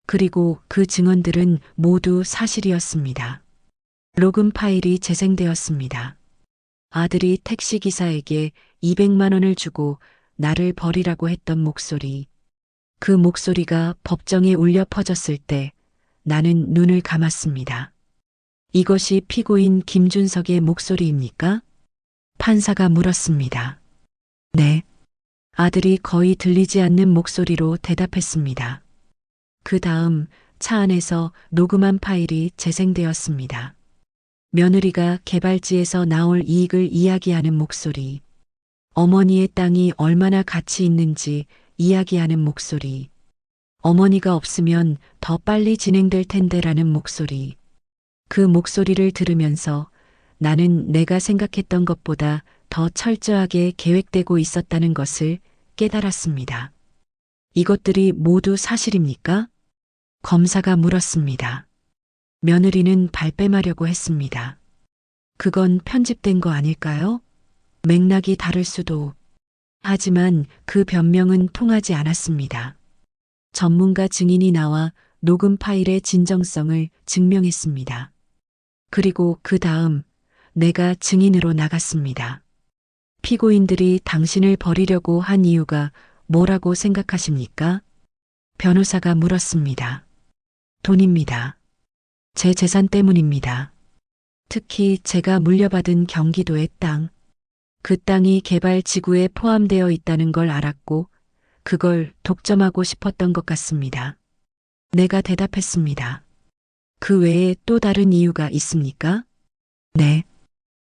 그리고 그 증언들은 모두 사실이었습니다. 로금 파일이 재생되었습니다. 아들이 택시기사에게 200만 원을 주고 나를 버리라고 했던 목소리. 그 목소리가 법정에 울려 퍼졌을 때 나는 눈을 감았습니다. 이것이 피고인 김준석의 목소리입니까? 판사가 물었습니다. 네. 아들이 거의 들리지 않는 목소리로 대답했습니다. 그 다음 차 안에서 녹음한 파일이 재생되었습니다. 며느리가 개발지에서 나올 이익을 이야기하는 목소리. 어머니의 땅이 얼마나 가치 있는지 이야기하는 목소리. 어머니가 없으면 더 빨리 진행될 텐데라는 목소리. 그 목소리를 들으면서 나는 내가 생각했던 것보다 더 철저하게 계획되고 있었다는 것을 깨달았습니다. 이것들이 모두 사실입니까? 검사가 물었습니다. 며느리는 발뺌하려고 했습니다. 그건 편집된 거 아닐까요? 맥락이 다를 수도. 하지만 그 변명은 통하지 않았습니다. 전문가 증인이 나와 녹음 파일의 진정성을 증명했습니다. 그리고 그 다음 내가 증인으로 나갔습니다. 피고인들이 당신을 버리려고 한 이유가 뭐라고 생각하십니까? 변호사가 물었습니다. 돈입니다. 제 재산 때문입니다. 특히 제가 물려받은 경기도의 땅. 그 땅이 개발 지구에 포함되어 있다는 걸 알았고 그걸 독점하고 싶었던 것 같습니다. 내가 대답했습니다. 그 외에 또 다른 이유가 있습니까? 네.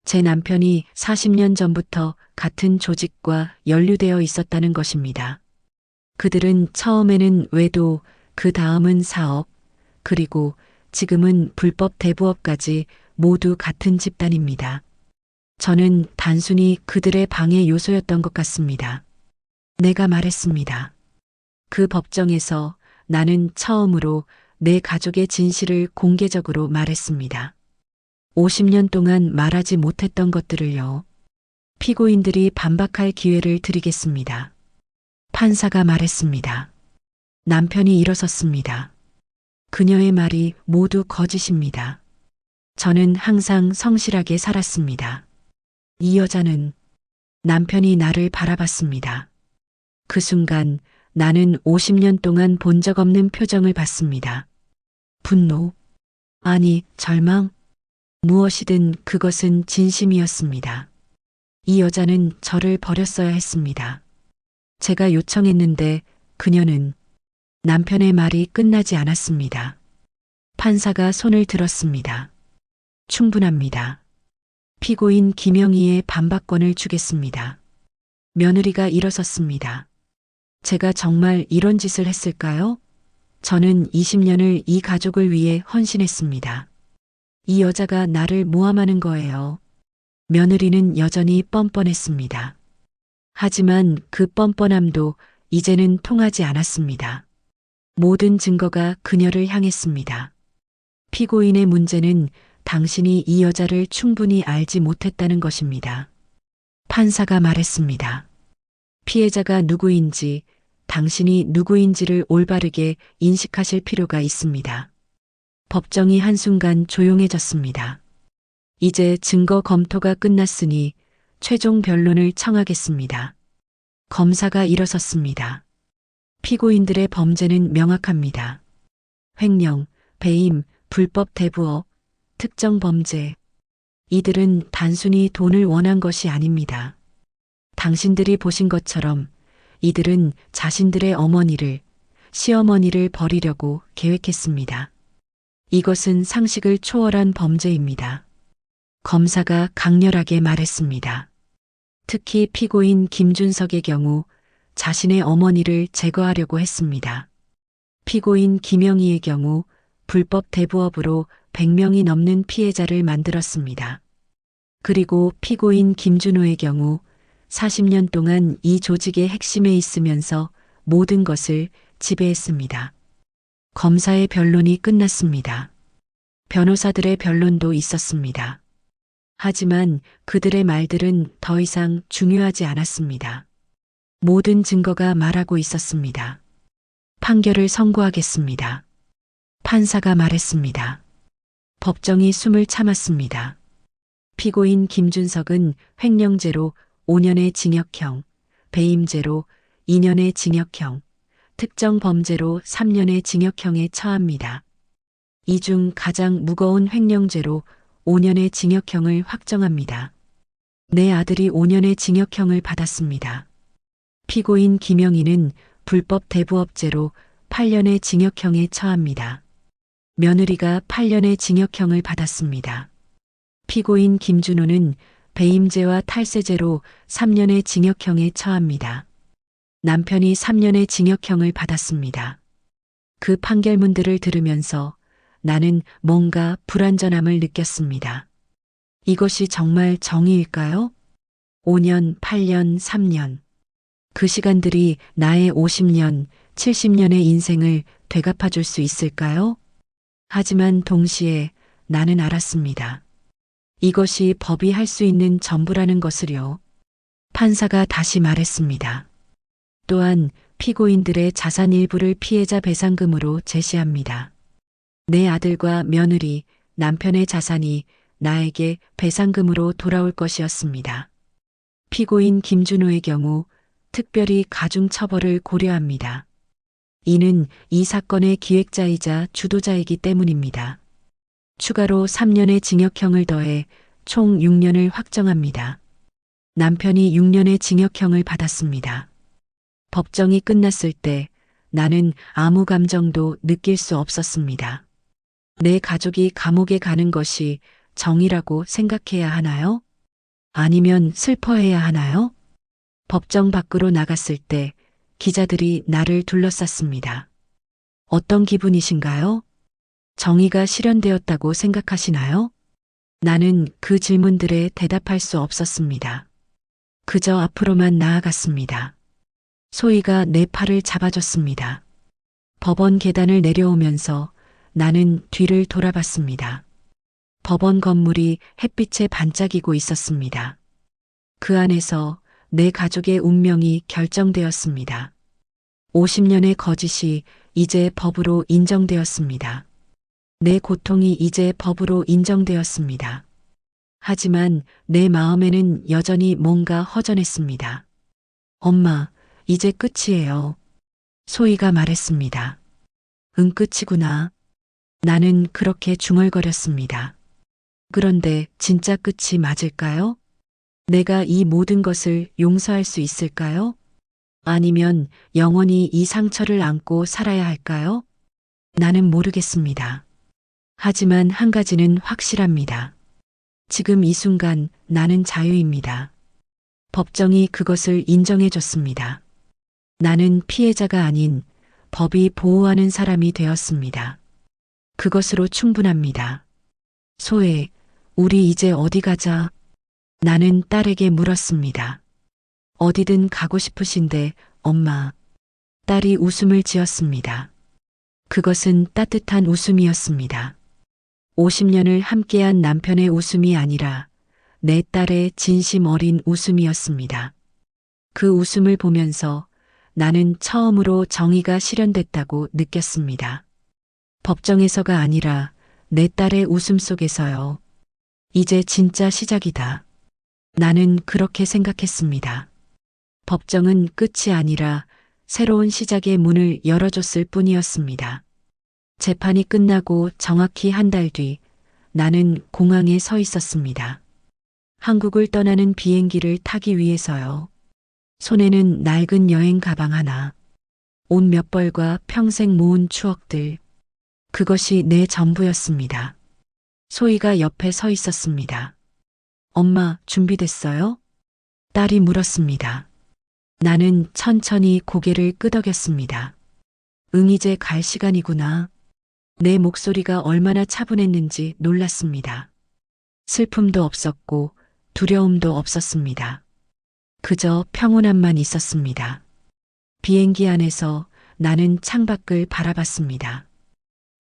제 남편이 40년 전부터 같은 조직과 연루되어 있었다는 것입니다. 그들은 처음에는 외도, 그 다음은 사업, 그리고 지금은 불법 대부업까지 모두 같은 집단입니다. 저는 단순히 그들의 방해 요소였던 것 같습니다. 내가 말했습니다. 그 법정에서 나는 처음으로 내 가족의 진실을 공개적으로 말했습니다. 50년 동안 말하지 못했던 것들을요. 피고인들이 반박할 기회를 드리겠습니다. 판사가 말했습니다. 남편이 일어섰습니다. 그녀의 말이 모두 거짓입니다. 저는 항상 성실하게 살았습니다. 이 여자는 남편이 나를 바라봤습니다. 그 순간 나는 50년 동안 본 적 없는 표정을 봤습니다. 분노, 아니 절망, 무엇이든 그것은 진심이었습니다. 이 여자는 저를 버렸어야 했습니다. 제가 요청했는데 그녀는 남편의 말이 끝나지 않았습니다. 판사가 손을 들었습니다. 충분합니다. 피고인 김영희의 반박권을 주겠습니다. 며느리가 일어섰습니다. 제가 정말 이런 짓을 했을까요? 저는 20년을 이 가족을 위해 헌신했습니다. 이 여자가 나를 모함하는 거예요. 며느리는 여전히 뻔뻔했습니다. 하지만 그 뻔뻔함도 이제는 통하지 않았습니다. 모든 증거가 그녀를 향했습니다. 피고인의 문제는 당신이 이 여자를 충분히 알지 못했다는 것입니다. 판사가 말했습니다. 피해자가 누구인지, 당신이 누구인지를 올바르게 인식하실 필요가 있습니다. 법정이 한순간 조용해졌습니다. 이제 증거 검토가 끝났으니 최종 변론을 청하겠습니다. 검사가 일어섰습니다. 피고인들의 범죄는 명확합니다. 횡령, 배임, 불법 대부업, 특정 범죄. 이들은 단순히 돈을 원한 것이 아닙니다. 당신들이 보신 것처럼 이들은 자신들의 어머니를, 시어머니를 버리려고 계획했습니다. 이것은 상식을 초월한 범죄입니다. 검사가 강렬하게 말했습니다. 특히 피고인 김준석의 경우 자신의 어머니를 제거하려고 했습니다. 피고인 김영희의 경우 불법 대부업으로 100명이 넘는 피해자를 만들었습니다. 그리고 피고인 김준호의 경우 40년 동안 이 조직의 핵심에 있으면서 모든 것을 지배했습니다. 검사의 변론이 끝났습니다. 변호사들의 변론도 있었습니다. 하지만 그들의 말들은 더 이상 중요하지 않았습니다. 모든 증거가 말하고 있었습니다. 판결을 선고하겠습니다. 판사가 말했습니다. 법정이 숨을 참았습니다. 피고인 김준석은 횡령죄로 5년의 징역형, 배임죄로 2년의 징역형, 특정 범죄로 3년의 징역형에 처합니다. 이 중 가장 무거운 횡령죄로 5년의 징역형을 확정합니다. 내 아들이 5년의 징역형을 받았습니다. 피고인 김영희는 불법 대부업죄로 8년의 징역형에 처합니다. 며느리가 8년의 징역형을 받았습니다. 피고인 김준호는 배임죄와 탈세죄로 3년의 징역형에 처합니다. 남편이 3년의 징역형을 받았습니다. 그 판결문들을 들으면서 나는 뭔가 불완전함을 느꼈습니다. 이것이 정말 정의일까요? 5년, 8년, 3년. 그 시간들이 나의 50년, 70년의 인생을 되갚아 줄 수 있을까요? 하지만 동시에 나는 알았습니다. 이것이 법이 할 수 있는 전부라는 것을요. 판사가 다시 말했습니다. 또한 피고인들의 자산 일부를 피해자 배상금으로 제시합니다. 내 아들과 며느리, 남편의 자산이 나에게 배상금으로 돌아올 것이었습니다. 피고인 김준호의 경우 특별히 가중 처벌을 고려합니다. 이는 이 사건의 기획자이자 주도자이기 때문입니다. 추가로 3년의 징역형을 더해 총 6년을 확정합니다. 남편이 6년의 징역형을 받았습니다. 법정이 끝났을 때 나는 아무 감정도 느낄 수 없었습니다. 내 가족이 감옥에 가는 것이 정의라고 생각해야 하나요? 아니면 슬퍼해야 하나요? 법정 밖으로 나갔을 때 기자들이 나를 둘러쌌습니다. 어떤 기분이신가요? 정의가 실현되었다고 생각하시나요? 나는 그 질문들에 대답할 수 없었습니다. 그저 앞으로만 나아갔습니다. 소희가 내 팔을 잡아줬습니다. 법원 계단을 내려오면서 나는 뒤를 돌아봤습니다. 법원 건물이 햇빛에 반짝이고 있었습니다. 그 안에서 내 가족의 운명이 결정되었습니다. 50년의 거짓이 이제 법으로 인정되었습니다. 내 고통이 이제 법으로 인정되었습니다. 하지만 내 마음에는 여전히 뭔가 허전했습니다. 엄마, 이제 끝이에요. 소희가 말했습니다. 응, 끝이구나. 나는 그렇게 중얼거렸습니다. 그런데 진짜 끝이 맞을까요? 내가 이 모든 것을 용서할 수 있을까요? 아니면 영원히 이 상처를 안고 살아야 할까요? 나는 모르겠습니다. 하지만 한 가지는 확실합니다. 지금 이 순간 나는 자유입니다. 법정이 그것을 인정해줬습니다. 나는 피해자가 아닌 법이 보호하는 사람이 되었습니다. 그것으로 충분합니다. 소혜, 우리 이제 어디 가자? 나는 딸에게 물었습니다. 어디든 가고 싶으신데, 엄마. 딸이 웃음을 지었습니다. 그것은 따뜻한 웃음이었습니다. 50년을 함께한 남편의 웃음이 아니라 내 딸의 진심 어린 웃음이었습니다. 그 웃음을 보면서 나는 처음으로 정의가 실현됐다고 느꼈습니다. 법정에서가 아니라 내 딸의 웃음 속에서요. 이제 진짜 시작이다. 나는 그렇게 생각했습니다. 법정은 끝이 아니라 새로운 시작의 문을 열어줬을 뿐이었습니다. 재판이 끝나고 정확히 한 달 뒤 나는 공항에 서 있었습니다. 한국을 떠나는 비행기를 타기 위해서요. 손에는 낡은 여행 가방 하나, 옷 몇 벌과 평생 모은 추억들. 그것이 내 전부였습니다. 소희가 옆에 서 있었습니다. 엄마, 준비됐어요? 딸이 물었습니다. 나는 천천히 고개를 끄덕였습니다. 응, 이제 갈 시간이구나. 내 목소리가 얼마나 차분했는지 놀랐습니다. 슬픔도 없었고 두려움도 없었습니다. 그저 평온함만 있었습니다. 비행기 안에서 나는 창밖을 바라봤습니다.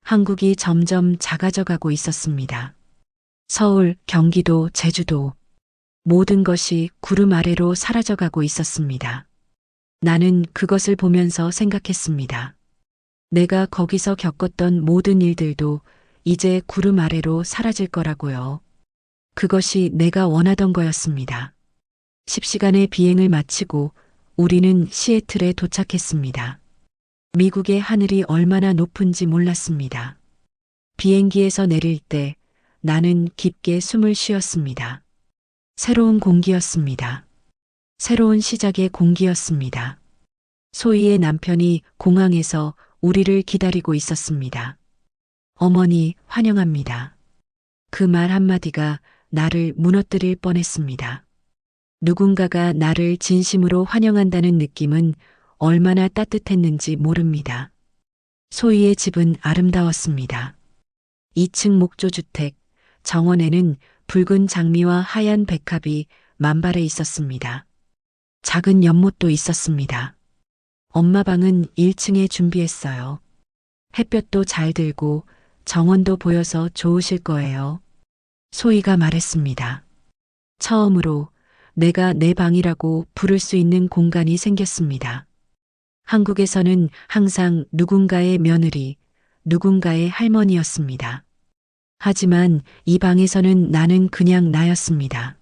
한국이 점점 작아져 가고 있었습니다. 서울, 경기도, 제주도. 모든 것이 구름 아래로 사라져가고 있었습니다. 나는 그것을 보면서 생각했습니다. 내가 거기서 겪었던 모든 일들도 이제 구름 아래로 사라질 거라고요. 그것이 내가 원하던 거였습니다. 10시간의 비행을 마치고 우리는 시애틀에 도착했습니다. 미국의 하늘이 얼마나 높은지 몰랐습니다. 비행기에서 내릴 때 나는 깊게 숨을 쉬었습니다. 새로운 공기였습니다. 새로운 시작의 공기였습니다. 소희의 남편이 공항에서 우리를 기다리고 있었습니다. 어머니, 환영합니다. 그 말 한마디가 나를 무너뜨릴 뻔했습니다. 누군가가 나를 진심으로 환영한다는 느낌은 얼마나 따뜻했는지 모릅니다. 소희의 집은 아름다웠습니다. 2층 목조주택, 정원에는 붉은 장미와 하얀 백합이 만발해 있었습니다. 작은 연못도 있었습니다. 엄마 방은 1층에 준비했어요. 햇볕도 잘 들고 정원도 보여서 좋으실 거예요. 소희가 말했습니다. 처음으로 내가 내 방이라고 부를 수 있는 공간이 생겼습니다. 한국에서는 항상 누군가의 며느리, 누군가의 할머니였습니다. 하지만 이 방에서는 나는 그냥 나였습니다.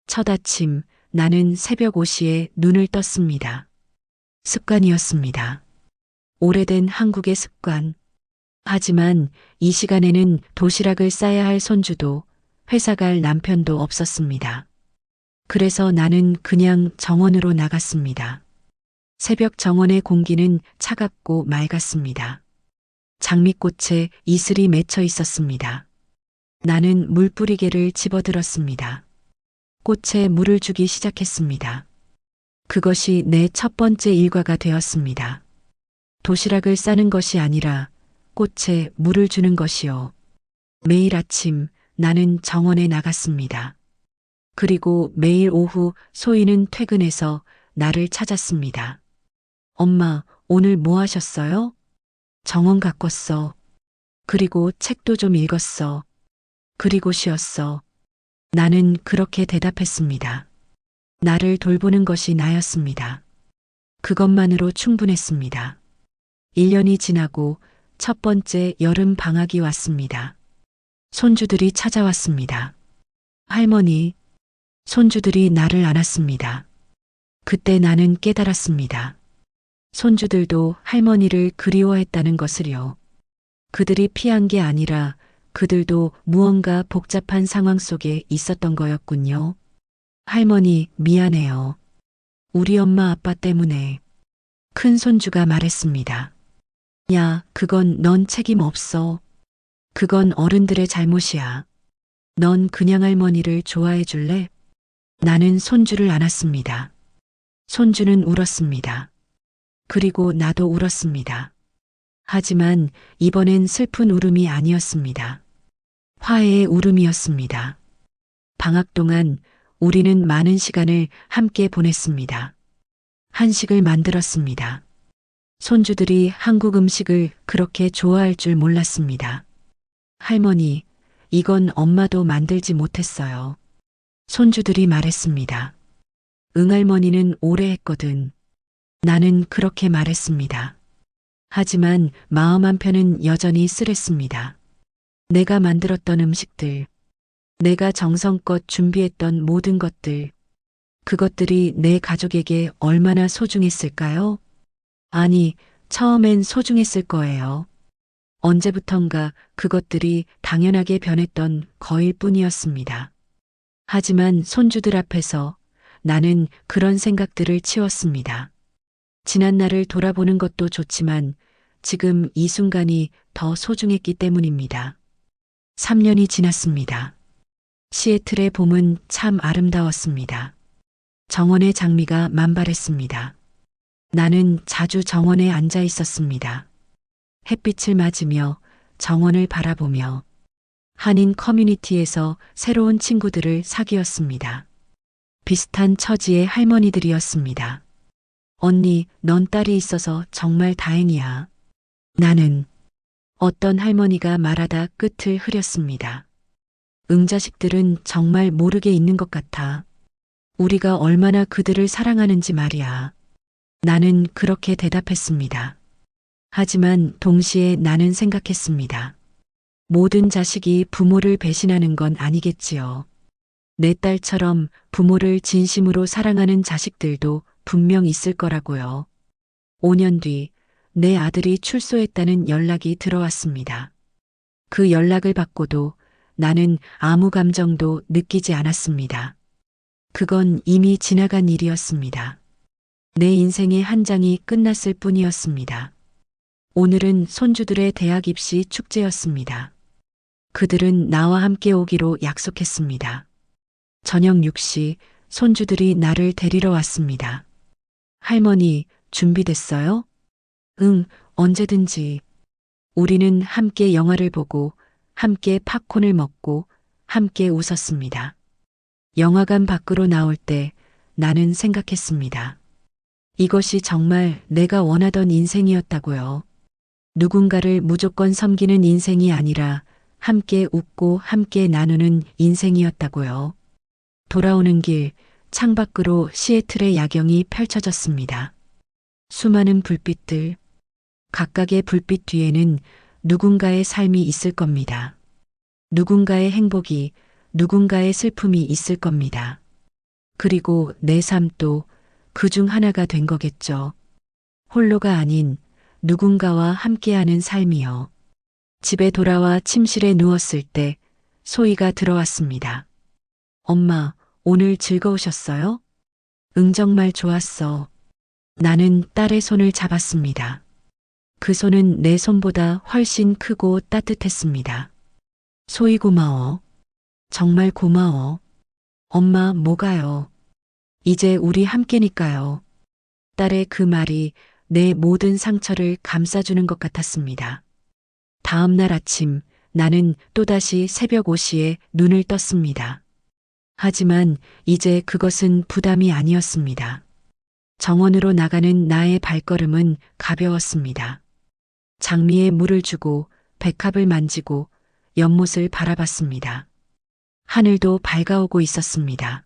첫 아침, 나는 새벽 5시에 눈을 떴습니다. 습관이었습니다. 오래된 한국의 습관. 하지만 이 시간에는 도시락을 싸야 할 손주도 회사 갈 남편도 없었습니다. 그래서 나는 그냥 정원으로 나갔습니다. 새벽 정원의 공기는 차갑고 맑았습니다. 장미꽃에 이슬이 맺혀 있었습니다. 나는 물뿌리개를 집어들었습니다. 꽃에 물을 주기 시작했습니다. 그것이 내 첫 번째 일과가 되었습니다. 도시락을 싸는 것이 아니라 꽃에 물을 주는 것이요. 매일 아침 나는 정원에 나갔습니다. 그리고 매일 오후 소희는 퇴근해서 나를 찾았습니다. 엄마, 오늘 뭐 하셨어요? 정원 가꿨어. 그리고 책도 좀 읽었어. 그리고 쉬었어. 나는 그렇게 대답했습니다. 나를 돌보는 것이 나였습니다. 그것만으로 충분했습니다. 1년이 지나고 첫 번째 여름 방학이 왔습니다. 손주들이 찾아왔습니다. 할머니, 손주들이 나를 안았습니다. 그때 나는 깨달았습니다. 손주들도 할머니를 그리워했다는 것을요. 그들이 피한 게 아니라 그들도 무언가 복잡한 상황 속에 있었던 거였군요. 할머니, 미안해요. 우리 엄마 아빠 때문에. 큰 손주가 말했습니다. 야, 그건 넌 책임 없어. 그건 어른들의 잘못이야. 넌 그냥 할머니를 좋아해 줄래? 나는 손주를 안았습니다. 손주는 울었습니다. 그리고 나도 울었습니다. 하지만 이번엔 슬픈 울음이 아니었습니다. 화해의 울음이었습니다. 방학 동안 우리는 많은 시간을 함께 보냈습니다. 한식을 만들었습니다. 손주들이 한국 음식을 그렇게 좋아할 줄 몰랐습니다. 할머니, 이건 엄마도 만들지 못했어요. 손주들이 말했습니다. 응, 할머니는 오래 했거든. 나는 그렇게 말했습니다. 하지만 마음 한편은 여전히 쓰랬습니다. 내가 만들었던 음식들, 내가 정성껏 준비했던 모든 것들, 그것들이 내 가족에게 얼마나 소중했을까요? 아니, 처음엔 소중했을 거예요. 언제부턴가 그것들이 당연하게 변했던 거일 뿐이었습니다. 하지만 손주들 앞에서 나는 그런 생각들을 치웠습니다. 지난 날을 돌아보는 것도 좋지만 지금 이 순간이 더 소중했기 때문입니다. 3년이 지났습니다. 시애틀의 봄은 참 아름다웠습니다. 정원의 장미가 만발했습니다. 나는 자주 정원에 앉아 있었습니다. 햇빛을 맞으며 정원을 바라보며 한인 커뮤니티에서 새로운 친구들을 사귀었습니다. 비슷한 처지의 할머니들이었습니다. 언니, 넌 딸이 있어서 정말 다행이야. 나는 어떤 할머니가 말하다 끝을 흐렸습니다. 자식들은 정말 모르게 있는 것 같아. 우리가 얼마나 그들을 사랑하는지 말이야. 나는 그렇게 대답했습니다. 하지만 동시에 나는 생각했습니다. 모든 자식이 부모를 배신하는 건 아니겠지요. 내 딸처럼 부모를 진심으로 사랑하는 자식들도 분명 있을 거라고요. 5년 뒤 내 아들이 출소했다는 연락이 들어왔습니다. 그 연락을 받고도 나는 아무 감정도 느끼지 않았습니다. 그건 이미 지나간 일이었습니다. 내 인생의 한 장이 끝났을 뿐이었습니다. 오늘은 손주들의 대학 입시 축제였습니다. 그들은 나와 함께 오기로 약속했습니다. 저녁 6시 손주들이 나를 데리러 왔습니다. 할머니, 준비됐어요? 응, 언제든지. 우리는 함께 영화를 보고 함께 팝콘을 먹고 함께 웃었습니다. 영화관 밖으로 나올 때 나는 생각했습니다. 이것이 정말 내가 원하던 인생이었다고요. 누군가를 무조건 섬기는 인생이 아니라 함께 웃고 함께 나누는 인생이었다고요. 돌아오는 길 창밖으로 시애틀의 야경이 펼쳐졌습니다. 수많은 불빛들, 각각의 불빛 뒤에는 누군가의 삶이 있을 겁니다. 누군가의 행복이, 누군가의 슬픔이 있을 겁니다. 그리고 내 삶도 그 중 하나가 된 거겠죠. 홀로가 아닌 누군가와 함께하는 삶이요. 집에 돌아와 침실에 누웠을 때 소희가 들어왔습니다. 엄마, 오늘 즐거우셨어요? 응, 정말 좋았어. 나는 딸의 손을 잡았습니다. 그 손은 내 손보다 훨씬 크고 따뜻했습니다. 소희 고마워. 정말 고마워. 엄마, 뭐가요? 이제 우리 함께니까요. 딸의 그 말이 내 모든 상처를 감싸주는 것 같았습니다. 다음 날 아침 나는 또다시 새벽 5시에 눈을 떴습니다. 하지만 이제 그것은 부담이 아니었습니다. 정원으로 나가는 나의 발걸음은 가벼웠습니다. 장미에 물을 주고 백합을 만지고 연못을 바라봤습니다. 하늘도 밝아오고 있었습니다.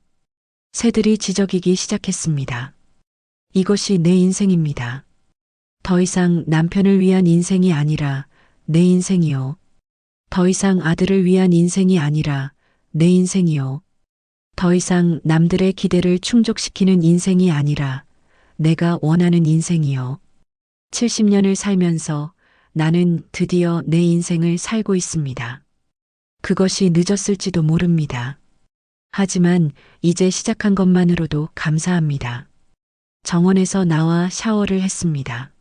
새들이 지저귀기 시작했습니다. 이것이 내 인생입니다. 더 이상 남편을 위한 인생이 아니라 내 인생이요. 더 이상 아들을 위한 인생이 아니라 내 인생이요. 더 이상 남들의 기대를 충족시키는 인생이 아니라 내가 원하는 인생이요. 70년을 살면서 나는 드디어 내 인생을 살고 있습니다. 그것이 늦었을지도 모릅니다. 하지만 이제 시작한 것만으로도 감사합니다. 정원에서 나와 샤워를 했습니다.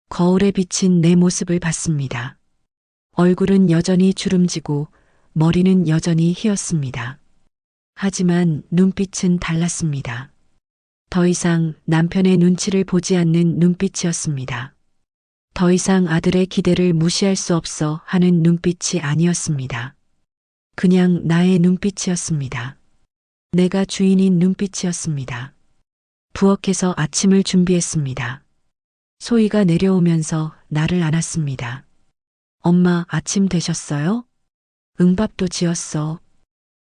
거울에 비친 내 모습을 봤습니다. 얼굴은 여전히 주름지고 머리는 여전히 휘었습니다. 하지만 눈빛은 달랐습니다. 더 이상 남편의 눈치를 보지 않는 눈빛이었습니다. 더 이상 아들의 기대를 무시할 수 없어 하는 눈빛이 아니었습니다. 그냥 나의 눈빛이었습니다. 내가 주인인 눈빛이었습니다. 부엌에서 아침을 준비했습니다. 소희가 내려오면서 나를 안았습니다. 엄마, 아침 되셨어요? 응밥도 지었어.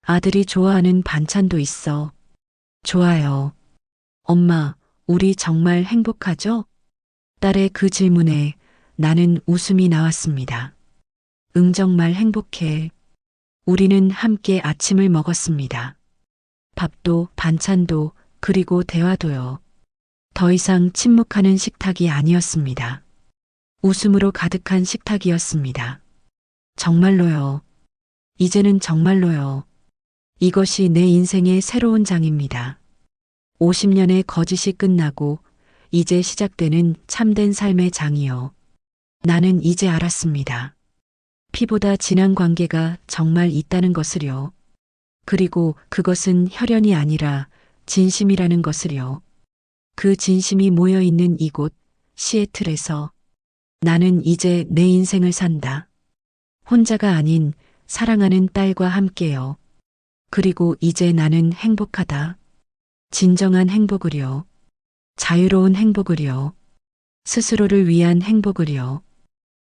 아들이 좋아하는 반찬도 있어. 좋아요. 엄마, 우리 정말 행복하죠? 딸의 그 질문에 나는 웃음이 나왔습니다. 응, 정말 행복해. 우리는 함께 아침을 먹었습니다. 밥도 반찬도 그리고 대화도요. 더 이상 침묵하는 식탁이 아니었습니다. 웃음으로 가득한 식탁이었습니다. 정말로요. 이제는 정말로요. 이것이 내 인생의 새로운 장입니다. 50년의 거짓이 끝나고 이제 시작되는 참된 삶의 장이요. 나는 이제 알았습니다. 피보다 진한 관계가 정말 있다는 것을요. 그리고 그것은 혈연이 아니라 진심이라는 것을요. 그 진심이 모여 있는 이곳 시애틀에서 나는 이제 내 인생을 산다. 혼자가 아닌 사랑하는 딸과 함께요. 그리고 이제 나는 행복하다. 진정한 행복을요. 자유로운 행복을요. 스스로를 위한 행복을요.